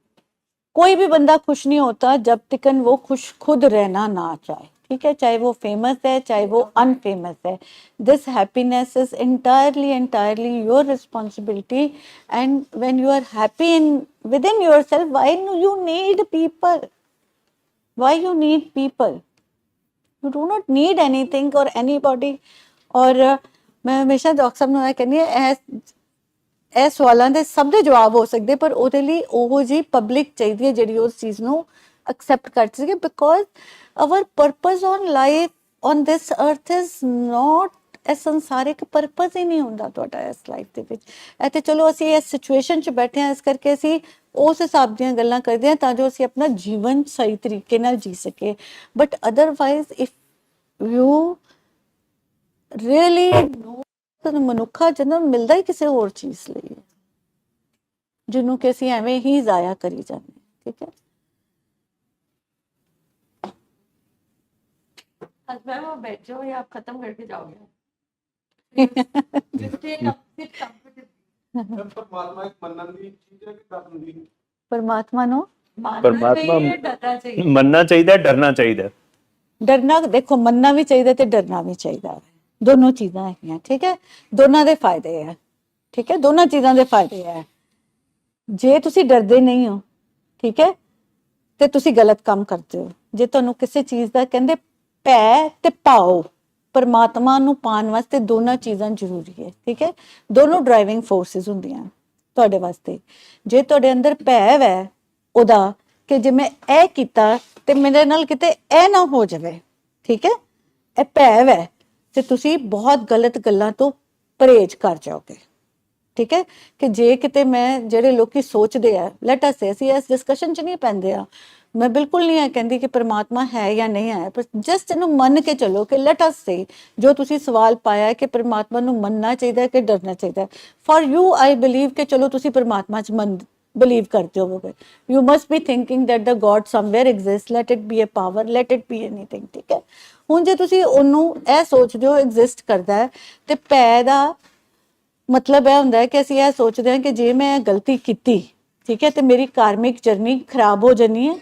कोई भी बंदा खुश नहीं होता जब तक वो खुश खुद रहना ना चाहे. ठीक है, चाहे वो फेमस है चाहे वो अनफेमस है. This happiness is entirely your responsibility. And when you are happy in within yourself, why you need people? Why you need people? You do not need anything or anybody. और मैं हमेशा डॉक्टर साहब ਨੂੰ ਇਹ ਕਹਿੰਦੀ ਹਾਂ, ਇਹ ਸਵਾਲਾਂ ਦੇ ਸਭ ਦੇ ਜਵਾਬ ਹੋ ਸਕਦੇ, ਪਰ ਉਹਦੇ ਲਈ ਉਹੋ ਜਿਹੀ ਪਬਲਿਕ ਚਾਹੀਦੀ ਹੈ ਜਿਹੜੀ ਉਸ ਚੀਜ਼ ਨੂੰ ਐਕਸੈਪਟ ਕਰ ਸਕੇ. Because our purpose on life on this earth is note, ਇਹ ਸੰਸਾਰਿਕ ਪਰਪਸ ਹੀ ਨਹੀਂ ਹੁੰਦਾ ਤੁਹਾਡਾ ਇਸ ਲਾਈਫ ਦੇ ਵਿੱਚ. ਇਹ ਤੇ ਚਲੋ ਅਸੀਂ ਇਸ ਸਿਚੁਏਸ਼ਨ 'ਚ ਬੈਠੇ ਹਾਂ, ਇਸ ਕਰਕੇ ਅਸੀਂ ਉਸ ਹਿਸਾਬ ਦੀਆਂ ਗੱਲਾਂ ਕਰਦੇ ਹਾਂ ਤਾਂ ਜੋ ਅਸੀਂ ਆਪਣਾ ਜੀਵਨ ਸਹੀ ਤਰੀਕੇ ਨਾਲ ਜੀ ਸਕੇ. But otherwise if you really know, ਮਨੁੱਖਾ ਜਨਮ ਮਿਲਦਾ ਹੀ ਕਿਸੇ ਹੋਰ ਚੀਜ਼ ਲਈ ਹੈ ਜਿਹਨੂੰ ਕਿ ਅਸੀਂ ਐਵੇਂ ਹੀ ਜ਼ਾਇਆ ਕਰੀ ਜਾਂਦੇ. ਠੀਕ ਹੈ, मैम आप बैठ जाओ या आप खत्म करके जाओगे? परमात्मा एक मनन दी चीज है कि डरन दी? ਪਰਮਾਤਮਾ ਨੂੰ ਪਰਮਾਤਮਾ डरना चाहिए. ਮੰਨਣਾ ਚਾਹੀਦਾ, ਡਰਨਾ ਚਾਹੀਦਾ. ਡਰਨਾ, ਦੇਖੋ ਮੰਨਣਾ ਵੀ ਚਾਹੀਦਾ ਤੇ ਡਰਨਾ ਵੀ ਚਾਹੀਦਾ ਹੈ. ਦੋਨੋਂ ਚੀਜ਼ਾਂ ਹੈਗੀਆਂ. ਠੀਕ ਹੈ, ਦੋਨਾਂ ਦੇ ਫਾਇਦੇ ਹੈ. ਠੀਕ ਹੈ, ਦੋਨਾਂ ਚੀਜ਼ਾਂ ਦੇ ਫਾਇਦੇ ਹੈ. ਜੇ ਤੁਸੀਂ ਡਰਦੇ ਨਹੀਂ ਹੋ, ਠੀਕ ਹੈ, ਤੇ ਤੁਸੀਂ ਗਲਤ ਕੰਮ ਕਰਦੇ ਹੋ. ਜੇ ਤੁਹਾਨੂੰ ਕਿਸੇ ਚੀਜ਼ ਦਾ ਕਹਿੰਦੇ ਭੈ ਤੇ ਭਾਓ, ਪਰਮਾਤਮਾ ਨੂੰ ਪਾਉਣ ਵਾਸਤੇ ਦੋਨਾਂ ਚੀਜ਼ਾਂ ਜ਼ਰੂਰੀ ਹੈ. ਠੀਕ ਹੈ, ਦੋਨੋਂ ਡਰਾਈਵਿੰਗ ਫੋਰਸਿਸ ਹੁੰਦੀਆਂ ਤੁਹਾਡੇ ਵਾਸਤੇ. ਜੇ ਤੁਹਾਡੇ ਅੰਦਰ ਭੈ ਹੈ ਉਹਦਾ ਕਿ ਜੇ ਮੈਂ ਇਹ ਕੀਤਾ ਤੇ ਮੇਰੇ ਨਾਲ ਕਿਤੇ ਇਹ ਨਾ ਹੋ ਜਾਵੇ, ਠੀਕ ਹੈ, ਇਹ ਭੈ ਹੈ, ਤੇ ਤੁਸੀਂ ਬਹੁਤ ਗਲਤ ਗੱਲਾਂ ਤੋਂ ਪਰਹੇਜ਼ ਕਰ ਜਾਓਗੇ. ਠੀਕ ਹੈ, ਕਿ ਜੇ ਕਿਤੇ ਮੈਂ, ਜਿਹੜੇ ਲੋਕੀ ਸੋਚਦੇ ਆ, ਲੈਟ ਅਸ ਸੇ, ਅਸੀਂ ਇਸ ਡਿਸਕਸ਼ਨ 'ਚ ਨਹੀਂ ਪੈਂਦੇ ਆ, ਮੈਂ ਬਿਲਕੁਲ ਨਹੀਂ ਇਹ ਕਹਿੰਦੀ ਕਿ ਪਰਮਾਤਮਾ ਹੈ ਜਾਂ ਨਹੀਂ ਹੈ, ਪਰ ਜਸਟ ਇਹਨੂੰ ਮੰਨ ਕੇ ਚੱਲੋ ਕਿ ਲੈਟ ਅਸ ਸੇ, ਜੋ ਤੁਸੀਂ ਸਵਾਲ ਪਾਇਆ ਕਿ ਪਰਮਾਤਮਾ ਨੂੰ ਮੰਨਣਾ ਚਾਹੀਦਾ ਕਿ ਡਰਨਾ ਚਾਹੀਦਾ, ਫॉर ਯੂ ਆਈ ਬਿਲੀਵ ਕਿ ਚਲੋ ਤੁਸੀਂ ਪਰਮਾਤਮਾ 'ਚ believe करते होगे. You must be thinking that the God somewhere exists. Let it be a power. Let it be anything. ठीक है, ਹੁਣ ਜੇ ਤੁਸੀਂ ਉਹਨੂੰ ਇਹ ਸੋਚਦੇ ਹੋ ਐਗਜ਼ਿਸਟ ਕਰਦਾ ਹੈ, ਤੇ ਭੈ ਦਾ ਮਤਲਬ ਇਹ ਹੁੰਦਾ ਹੈ ਕਿ ਅਸੀਂ ਇਹ ਸੋਚਦੇ ਹਾਂ ਕਿ ਜੇ ਮੈਂ ਗਲਤੀ ਕੀਤੀ, ਠੀਕ ਹੈ, ਤੇ ਮੇਰੀ ਕਾਰਮਿਕ ਜਰਨੀ ਖਰਾਬ ਹੋ ਜਾਣੀ ਹੈ.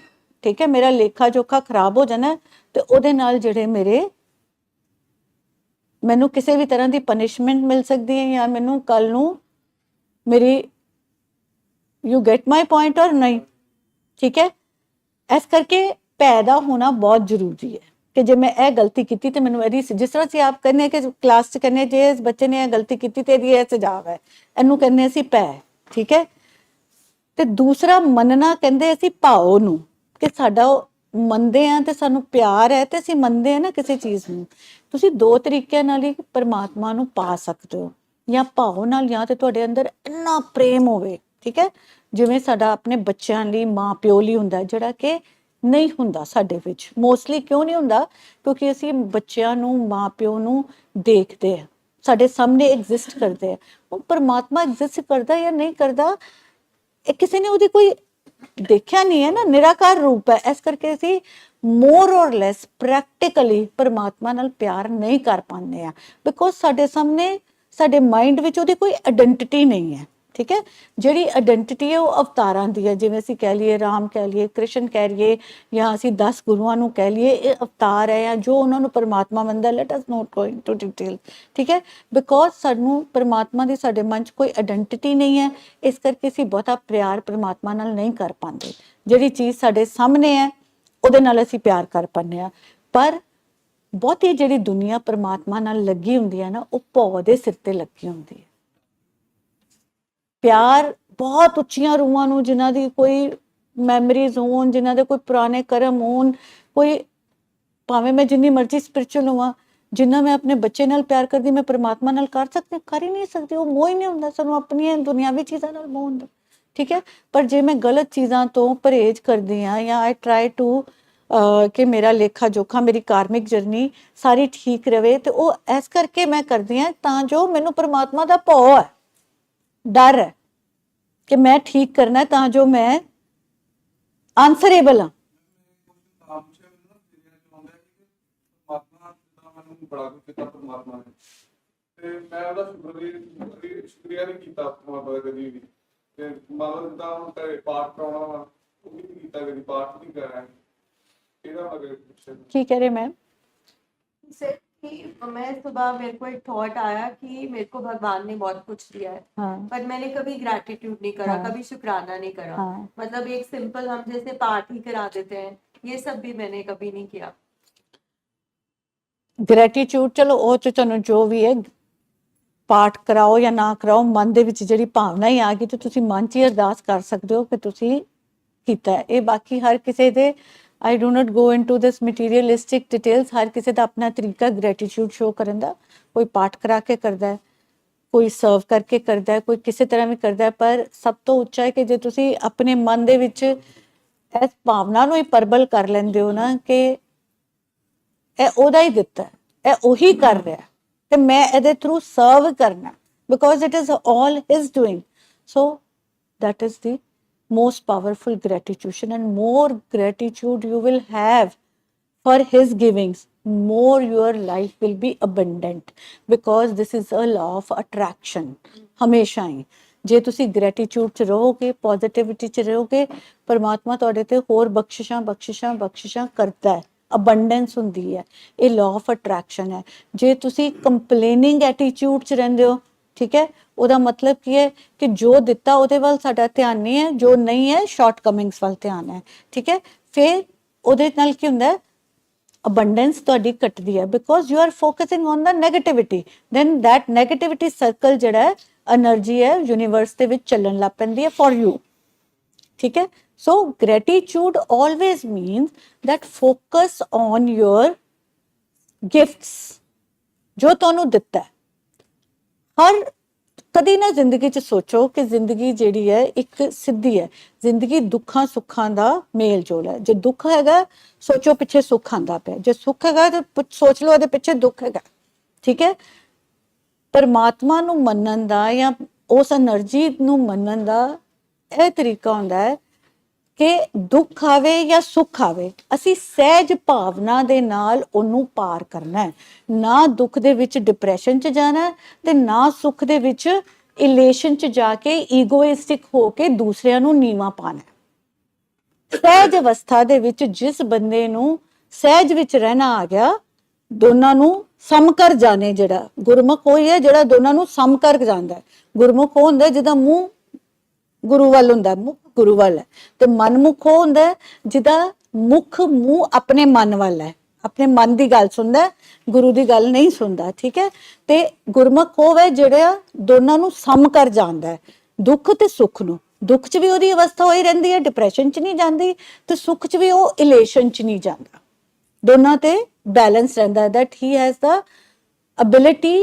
ਠੀਕ ਹੈ, ਮੇਰਾ ਲੇਖਾ ਜੋਖਾ ਖਰਾਬ ਹੋ ਜਾਣਾ, ਤੇ ਉਹਦੇ ਨਾਲ ਜਿਹੜੇ ਮੈਨੂੰ ਕਿਸੇ ਵੀ ਤਰ੍ਹਾਂ ਦੀ ਪਨਿਸ਼ਮੈਂਟ ਮਿਲ ਸਕਦੀ ਹੈ, ਜਾਂ ਮੈਨੂੰ ਕੱਲ ਨੂੰ ਮੇਰੀ, ਯੂ ਗੈਟ ਮਾਈ ਪੁਆਇੰਟ ਔਰ ਨਹੀਂ. ਠੀਕ ਹੈ, ਇਸ ਕਰਕੇ ਭੈ ਦਾ ਹੋਣਾ ਬਹੁਤ ਜ਼ਰੂਰੀ ਹੈ ਕਿ ਜੇ ਮੈਂ ਇਹ ਗਲਤੀ ਕੀਤੀ ਤੇ ਮੈਨੂੰ ਇਹਦੀ, ਜਿਸ ਤਰ੍ਹਾਂ ਅਸੀਂ ਆਪ ਕਹਿੰਦੇ ਕਿ ਕਲਾਸ 'ਚ ਕਹਿੰਦੇ ਜੇ ਇਸ ਬੱਚੇ ਨੇ ਇਹ ਗਲਤੀ ਕੀਤੀ ਤੇ ਇਹਦੀ ਇਹ ਸਜ਼ਾ ਹੈ, ਇਹਨੂੰ ਕਹਿੰਦੇ ਅਸੀਂ ਭੈ. ਠੀਕ ਹੈ, ਤੇ ਦੂਸਰਾ ਮੰਨਣਾ ਕਹਿੰਦੇ ਅਸੀਂ ਭਾਵ ਨੂੰ, ਕਿ ਸਾਡਾ ਮੰਨਦੇ ਆ ਤੇ ਸਾਨੂੰ ਪਿਆਰ ਹੈ ਤੇ ਅਸੀਂ ਮੰਨਦੇ ਆ ਨਾ ਕਿਸੇ ਚੀਜ਼ ਨੂੰ. ਤੁਸੀਂ ਦੋ ਤਰੀਕਿਆਂ ਨਾਲ ਹੀ ਪਰਮਾਤਮਾ ਨੂੰ ਪਾ ਸਕਦੇ ਹੋ, ਜਾਂ ਭਾਵ ਨਾਲ, ਜਾਂ ਤੇ ਤੁਹਾਡੇ ਅੰਦਰ ਇੰਨਾ ਪ੍ਰੇਮ ਹੋਵੇ. ਠੀਕ ਹੈ, ਜਿਵੇਂ ਸਾਡਾ ਆਪਣੇ ਬੱਚਿਆਂ ਲਈ ਮਾਂ ਪਿਓ ਲਈ ਹੁੰਦਾ, ਜਿਹੜਾ ਕਿ ਨਹੀਂ ਹੁੰਦਾ ਸਾਡੇ ਵਿੱਚ ਮੋਸਟਲੀ. ਕਿਉਂ ਨਹੀਂ ਹੁੰਦਾ? ਕਿਉਂਕਿ ਅਸੀਂ ਬੱਚਿਆਂ ਨੂੰ, ਮਾਂ ਪਿਓ ਨੂੰ ਦੇਖਦੇ ਆ, ਸਾਡੇ ਸਾਹਮਣੇ ਐਗਜ਼ਿਸਟ ਕਰਦੇ ਆ. ਉਹ ਪਰਮਾਤਮਾ ਐਗਜ਼ਿਸਟ ਕਰਦਾ ਜਾਂ ਨਹੀਂ ਕਰਦਾ, ਇਹ ਕਿਸੇ ਨੇ ਉਹਦੀ ਕੋਈ ਦੇਖਿਆ ਨਹੀਂ ਹੈ ਨਾ, ਨਿਰਾਕਾਰ ਰੂਪ ਹੈ. ਇਸ ਕਰਕੇ ਅਸੀਂ ਮੋਰ ਔਰ ਲੈਸ ਪ੍ਰੈਕਟੀਕਲੀ ਪਰਮਾਤਮਾ ਨਾਲ ਪਿਆਰ ਨਹੀਂ ਕਰ ਪਾਉਂਦੇ ਆ, ਬਿਕੋਜ਼ ਸਾਡੇ ਸਾਹਮਣੇ, ਸਾਡੇ ਮਾਈਂਡ ਵਿੱਚ ਉਹਦੀ ਕੋਈ ਆਇਡੈਂਟੀਟੀ ਨਹੀਂ ਹੈ. ਠੀਕ ਹੈ, ਜਿਹੜੀ ਆਇਡੈਂਟੀਟੀ ਹੈ ਉਹ ਅਵਤਾਰਾਂ ਦੀ ਹੈ. ਜਿਵੇਂ ਅਸੀਂ ਕਹਿ ਲਈਏ ਰਾਮ ਕਹਿ ਲਈਏ, ਕ੍ਰਿਸ਼ਨ ਕਹਿ ਲਈਏ, ਜਾਂ ਅਸੀਂ 10 ਗੁਰੂਆਂ ਨੂੰ ਕਹਿ ਲਈਏ, ਇਹ ਅਵਤਾਰ ਹੈ, ਜਾਂ ਜੋ ਉਹਨਾਂ ਨੂੰ ਪਰਮਾਤਮਾ ਮੰਨਦਾ. ਲੈਟ ਅਸ ਨੋਟ ਗੋ ਇਨਟੂ ਡਿਟੇਲ. ਠੀਕ ਹੈ, ਬਿਕੋਜ਼ ਸਾਨੂੰ ਪਰਮਾਤਮਾ ਦੀ ਸਾਡੇ ਮਨ 'ਚ ਕੋਈ ਆਇਡੈਂਟੀਟੀ ਨਹੀਂ ਹੈ, ਇਸ ਕਰਕੇ ਅਸੀਂ ਬਹੁਤਾ ਪਿਆਰ ਪਰਮਾਤਮਾ ਨਾਲ ਨਹੀਂ ਕਰ ਪਾਉਂਦੇ. ਜਿਹੜੀ ਚੀਜ਼ ਸਾਡੇ ਸਾਹਮਣੇ ਹੈ ਉਹਦੇ ਨਾਲ ਅਸੀਂ ਪਿਆਰ ਕਰ ਪਾਉਂਦੇ ਹਾਂ, ਪਰ ਬਹੁਤੀ ਜਿਹੜੀ ਦੁਨੀਆ ਪਰਮਾਤਮਾ ਨਾਲ ਲੱਗੀ ਹੁੰਦੀ ਹੈ ਨਾ, ਉਹ ਭੌ ਦੇ ਸਿਰ ਤੇ ਲੱਗੀ ਹੁੰਦੀ ਹੈ. ਪਿਆਰ ਬਹੁਤ ਉੱਚੀਆਂ ਰੂਹਾਂ ਨੂੰ, ਜਿਨ੍ਹਾਂ ਦੀ ਕੋਈ ਮੈਮਰੀਜ਼ ਹੋਣ, ਜਿਨ੍ਹਾਂ ਦੇ ਕੋਈ ਪੁਰਾਣੇ ਕਰਮ ਹੋਣ, ਕੋਈ ਭਾਵੇਂ ਮੈਂ ਜਿੰਨੀ ਮਰਜ਼ੀ ਸਪਿਰਿਚੁਅਲ ਹੋਵਾਂ, ਜਿੰਨਾ ਮੈਂ ਆਪਣੇ ਬੱਚੇ ਨਾਲ ਪਿਆਰ ਕਰਦੀ ਮੈਂ ਪਰਮਾਤਮਾ ਨਾਲ ਕਰ ਸਕਦੀ, ਕਰ ਹੀ ਨਹੀਂ ਸਕਦੀ. ਉਹ ਮੋਹ ਹੀ ਨਹੀਂ ਹੁੰਦਾ ਸਾਨੂੰ, ਆਪਣੀਆਂ ਦੁਨਿਆਵੀ ਚੀਜ਼ਾਂ ਨਾਲ ਮੋਹ ਹੁੰਦਾ. ਠੀਕ ਹੈ। ਪਰ ਜੇ ਮੈਂ ਗਲਤ ਚੀਜ਼ਾਂ ਤੋਂ ਪਰਹੇਜ਼ ਕਰਦੀ ਹਾਂ ਜਾਂ ਆਈ ਟਰਾਈ ਟੂ ਕਿ ਮੇਰਾ ਲੇਖਾ ਜੋਖਾ, ਮੇਰੀ ਕਾਰਮਿਕ ਜਰਨੀ ਸਾਰੀ ਠੀਕ ਰਵੇ, ਤੇ ਉਹ ਇਸ ਕਰਕੇ ਮੈਂ ਕਰਦੀ ਹਾਂ ਤਾਂ ਜੋ ਮੈਨੂੰ ਪਰਮਾਤਮਾ ਦਾ ਭਉ ਹੈ, ਡਰ ਹੈ ਕਿ ਮੈਂ ਠੀਕ ਕਰਨਾ ਹੈ, ਤਾਂ ਜੋ ਮੈਂ ਆਨਸਰੇਬਲ ਹਾਂ। ਬੜਾ ਕੁਝ ਕੀਤਾ ਪਰਮਾਤਮਾ ਨੇ, ਤੇ ਮੈਂ ਉਹਦਾ ਸ਼ੁਕਰੀਆ ਨਹੀਂ ਕੀਤਾ ਪਰਮਾਤਮਾ ਦਾ ਕਦੀ ਵੀ। ਤੇ ਮੰਨ ਲਓ ਜਿੱਦਾਂ ਹੁਣ ਘਰੇ ਪਾਠ ਕਰਾਉਣਾ ਵਾ, ਉਹ ਵੀ ਨਹੀਂ ਕੀਤਾ, ਕਦੀ ਪਾਠ ਨਹੀਂ ਕਰਾਇਆ। ਇਹਦਾ ਮਤਲਬ ਕੀ ਕਹ ਰਹੇ ਮੈਮ? सर कि मैं सुबह मेरे को एक थॉट आया कि मेरे को भगवान ने बहुत कुछ दिया है, हाँ पर मैंने कभी ग्रैटिट्यूड नहीं करा, हाँ। कभी शुक्राना नहीं करा। हाँ। मतलब एक सिंपल हम जैसे पाठ ही करा देते हैं, ये सब भी मैंने कभी नहीं किया। ਗ੍ਰੈਟੀਟਿਊਡ, ਚਲੋ ਉਹ ਤੇ ਤੁਹਾਨੂੰ ਜੋ ਵੀ ਹੈ, ਪਾਠ ਕਰਾਓ ਜਾਂ ਨਾ ਕਰਾਓ, ਮਨ ਦੇ ਵਿੱਚ ਜਿਹੜੀ ਭਾਵਨਾ ਹੀ ਆ ਗਈ ਤੇ ਤੁਸੀਂ ਮਨ 'ਚ ਹੀ ਅਰਦਾਸ ਕਰ ਸਕਦੇ ਹੋ ਕਿ ਤੁਸੀਂ ਕੀਤਾ ਹੈ। ਇਹ ਬਾਕੀ ਹਰ ਕਿਸੇ ਦੇ, I do not go into this materialistic details, ਹਰ ਕਿਸੇ ਦਾ ਆਪਣਾ ਤਰੀਕਾ ਗ੍ਰੈਟੀਟਿਊਡ ਸ਼ੋ ਕਰਨ ਦਾ। ਕੋਈ ਪਾਠ ਕਰਾ ਕੇ ਕਰਦਾ ਹੈ, ਕੋਈ ਸਰਵ ਕਰਕੇ ਕਰਦਾ ਹੈ, ਕੋਈ ਕਿਸੇ ਤਰ੍ਹਾਂ ਵੀ ਕਰਦਾ ਹੈ, ਪਰ ਸਭ ਤੋਂ ਉੱਚਾ ਹੈ ਕਿ ਜੇ ਤੁਸੀਂ ਆਪਣੇ ਮਨ ਦੇ ਵਿੱਚ ਇਸ ਭਾਵਨਾ ਨੂੰ ਹੀ ਪਰਬਲ ਕਰ ਲੈਂਦੇ ਹੋ ਨਾ ਕਿ ਇਹ ਉਹਦਾ ਹੀ ਦਿੱਤਾ, ਇਹ ਉਹੀ ਕਰ ਰਿਹਾ ਤੇ ਮੈਂ ਇਹਦੇ ਥਰੂ ਸਰਵ ਕਰਨਾ, because it is all his doing. So that is the most powerful gratitude, and more gratitude you will have for his givings, more your life will be abundant, because this is a law of attraction। ਹਮੇਸ਼ਾ ਹੀ ਜੇ ਤੁਸੀਂ gratitude 'ਚ ਰਹੋਗੇ, positivity 'ਚ ਰਹੋਗੇ, ਪਰਮਾਤਮਾ ਤੁਹਾਡੇ ਤੇ ਹੋਰ ਬਖਸ਼ਿਸ਼ਾਂ ਕਰਦਾ ਹੈ, ਅਬੰਡੈਂਸ ਹੁੰਦੀ ਹੈ। ਇਹ ਲਾਅ ਆਫ ਅਟਰੈਕਸ਼ਨ ਹੈ। ਜੇ ਤੁਸੀਂ ਕੰਪਲੇਨਿੰਗ ਐਟੀਟਿਊਡ 'ਚ ਰਹਿੰਦੇ ਹੋ, ਠੀਕ ਹੈ, ਉਹਦਾ ਮਤਲਬ ਕੀ ਹੈ ਕਿ ਜੋ ਦਿੱਤਾ ਉਹਦੇ ਵੱਲ ਸਾਡਾ ਧਿਆਨ ਨਹੀਂ ਹੈ, ਜੋ ਨਹੀਂ ਹੈ ਸ਼ਾਰਟਕਮਿੰਗਸ ਵੱਲ ਧਿਆਨ ਹੈ, ਠੀਕ ਹੈ। ਫਿਰ ਉਹਦੇ ਨਾਲ ਕੀ ਹੁੰਦਾ ਹੈ, ਅਬੰਡੈਂਸ ਤੁਹਾਡੀ ਘਟਦੀ ਹੈ, because you are focusing on the negativity. Then that negativity circle ਜਿਹੜਾ ਹੈ, એનર્ਜੀ ਹੈ, ਯੂਨੀਵਰਸ ਦੇ ਵਿੱਚ ਚੱਲਣ ਲੱਗ ਪੈਂਦੀ ਹੈ ਫॉर ਯੂ, ਠੀਕ ਹੈ। So gratitude always means that focus on your gifts ਜੋ ਤੁਹਾਨੂੰ ਦਿੱਤਾ ਹੈ। ਹਰ ਕਦੀ ਨਾ ਜ਼ਿੰਦਗੀ 'ਚ ਸੋਚੋ ਕਿ ਜ਼ਿੰਦਗੀ ਜਿਹੜੀ ਹੈ ਇੱਕ ਸਿੱਧੀ ਹੈ, ਜ਼ਿੰਦਗੀ ਦੁੱਖਾਂ ਸੁੱਖਾਂ ਦਾ ਮੇਲ ਜੋਲ ਹੈ। ਜੇ ਦੁੱਖ ਹੈਗਾ, ਸੋਚੋ ਪਿੱਛੇ ਸੁੱਖ ਆਂਦਾ ਪਿਆ, ਜੇ ਸੁੱਖ ਹੈਗਾ ਤਾਂ ਸੋਚ ਲਓ ਇਹਦੇ ਪਿੱਛੇ ਦੁੱਖ ਹੈਗਾ, ਠੀਕ ਹੈ। ਪਰਮਾਤਮਾ ਨੂੰ ਮੰਨਣ ਦਾ ਜਾਂ ਉਸ એનર્ਜੀ ਨੂੰ ਮੰਨਣ ਦਾ ਇਹ ਤਰੀਕਾ ਹੁੰਦਾ ਹੈ ਕਿ ਦੁੱਖ ਆਵੇ ਜਾਂ ਸੁੱਖ ਆਵੇ, ਅਸੀਂ ਸਹਿਜ ਭਾਵਨਾ ਦੇ ਨਾਲ ਉਹਨੂੰ ਪਾਰ ਕਰਨਾ ਹੈ। ਨਾ ਦੁੱਖ ਦੇ ਵਿੱਚ ਡਿਪਰੈਸ਼ਨ 'ਚ ਜਾਣਾ ਤੇ ਨਾ ਸੁੱਖ ਦੇ ਵਿੱਚ ਇਲੇਸ਼ਨ 'ਚ ਜਾ ਕੇ ਈਗੋਇਸਟਿਕ ਹੋ ਕੇ ਦੂਸਰਿਆਂ ਨੂੰ ਨੀਵਾਂ ਪਾਣਾ। ਸਹਿਜ ਅਵਸਥਾ ਦੇ ਵਿੱਚ ਜਿਸ ਬੰਦੇ ਨੂੰ ਸਹਿਜ ਵਿੱਚ ਰਹਿਣਾ ਆ ਗਿਆ, ਦੋਨਾਂ ਨੂੰ ਸਮ ਕਰ ਜਾਣੇ, ਜਿਹੜਾ ਗੁਰਮੁਖ ਹੋਈ ਹੈ ਜਿਹੜਾ ਦੋਨਾਂ ਨੂੰ ਸਮ ਕਰ ਜਾਂਦਾ ਹੈ। ਗੁਰਮੁਖ ਉਹ ਹੁੰਦਾ ਜਿਹਦਾ ਮੂੰਹ ਗੁਰੂ ਵੱਲ ਹੁੰਦਾ, ਮੁੱਖ ਗੁਰੂ ਵੱਲ ਹੈ, ਤੇ ਮਨਮੁਖ ਉਹ ਹੁੰਦਾ ਜਿਹਦਾ ਮੁੱਖ ਮੂੰਹ ਆਪਣੇ ਮਨ ਵੱਲ ਹੈ, ਆਪਣੇ ਮਨ ਦੀ ਗੱਲ ਸੁਣਦਾ, ਗੁਰੂ ਦੀ ਗੱਲ ਨਹੀਂ ਸੁਣਦਾ, ਠੀਕ ਹੈ। ਤੇ ਗੁਰਮੁਖ ਉਹ ਹੈ ਜਿਹੜਾ ਦੋਨਾਂ ਨੂੰ ਸਮ ਕਰ ਜਾਂਦਾ ਹੈ, ਦੁੱਖ ਤੇ ਸੁੱਖ ਨੂੰ। ਦੁੱਖ 'ਚ ਵੀ ਉਹਦੀ ਅਵਸਥਾ ਹੋਈ ਰਹਿੰਦੀ ਹੈ, ਡਿਪਰੈਸ਼ਨ 'ਚ ਨਹੀਂ ਜਾਂਦੀ, ਤੇ ਸੁੱਖ 'ਚ ਵੀ ਉਹ ਇਲੇਸ਼ਨ 'ਚ ਨਹੀਂ ਜਾਂਦਾ, ਦੋਨਾਂ ਤੇ ਬੈਲੈਂਸ ਰਹਿੰਦਾ। that he has the ability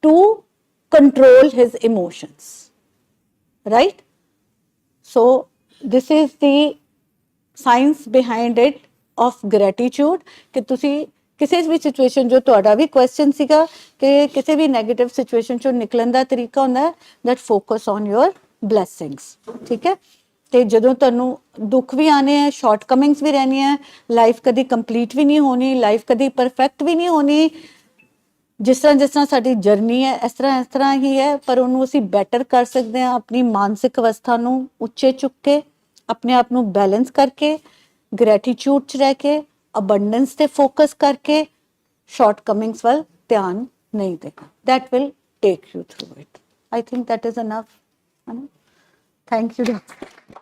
to control his emotions, right? So this is the science behind it of gratitude, ਕਿ ਤੁਸੀਂ ਕਿਸੇ ਵੀ ਸਿਚੁਏਸ਼ਨ, ਜੋ ਤੁਹਾਡਾ ਵੀ ਕੁਐਸਚਨ ਸੀਗਾ ਕਿ ਕਿਸੇ ਵੀ ਨੈਗੇਟਿਵ ਸਿਚੁਏਸ਼ਨ ਚੋਂ ਨਿਕਲਣ ਦਾ ਤਰੀਕਾ ਹੁੰਦਾ ਹੈ that focus on your blessings, ਠੀਕ ਹੈ। ਤੇ ਜਦੋਂ ਤੁਹਾਨੂੰ ਦੁੱਖ ਵੀ ਆਨੇ ਹੈ, ਸ਼ਾਰਟਕਮਿੰਗਸ ਵੀ ਰਹਿਣੀਆਂ, ਲਾਈਫ ਕਦੀ ਕੰਪਲੀਟ ਵੀ ਨਹੀਂ ਹੋਣੀ, ਲਾਈਫ ਕਦੀ ਪਰਫੈਕਟ ਵੀ ਨਹੀਂ ਹੋਣੀ, ਜਿਸ ਤਰ੍ਹਾਂ ਸਾਡੀ ਜਰਨੀ ਹੈ ਇਸ ਤਰ੍ਹਾਂ ਹੀ ਹੈ, ਪਰ ਉਹਨੂੰ ਅਸੀਂ ਬੈਟਰ ਕਰ ਸਕਦੇ ਹਾਂ ਆਪਣੀ ਮਾਨਸਿਕ ਅਵਸਥਾ ਨੂੰ ਉੱਚੇ ਚੁੱਕ ਕੇ, ਆਪਣੇ ਆਪ ਨੂੰ ਬੈਲੈਂਸ ਕਰਕੇ, ਗ੍ਰੈਟੀਟਿਊਡ 'ਚ ਰਹਿ ਕੇ, ਅਬੰਡੈਂਸ ਤੇ ਫੋਕਸ ਕਰਕੇ, ਸ਼ਾਰਟਕਮਿੰਗਸ ਵੱਲ ਧਿਆਨ ਨਹੀਂ ਦੇਣਾ। that will take you through it. I think that is enough. Thank you.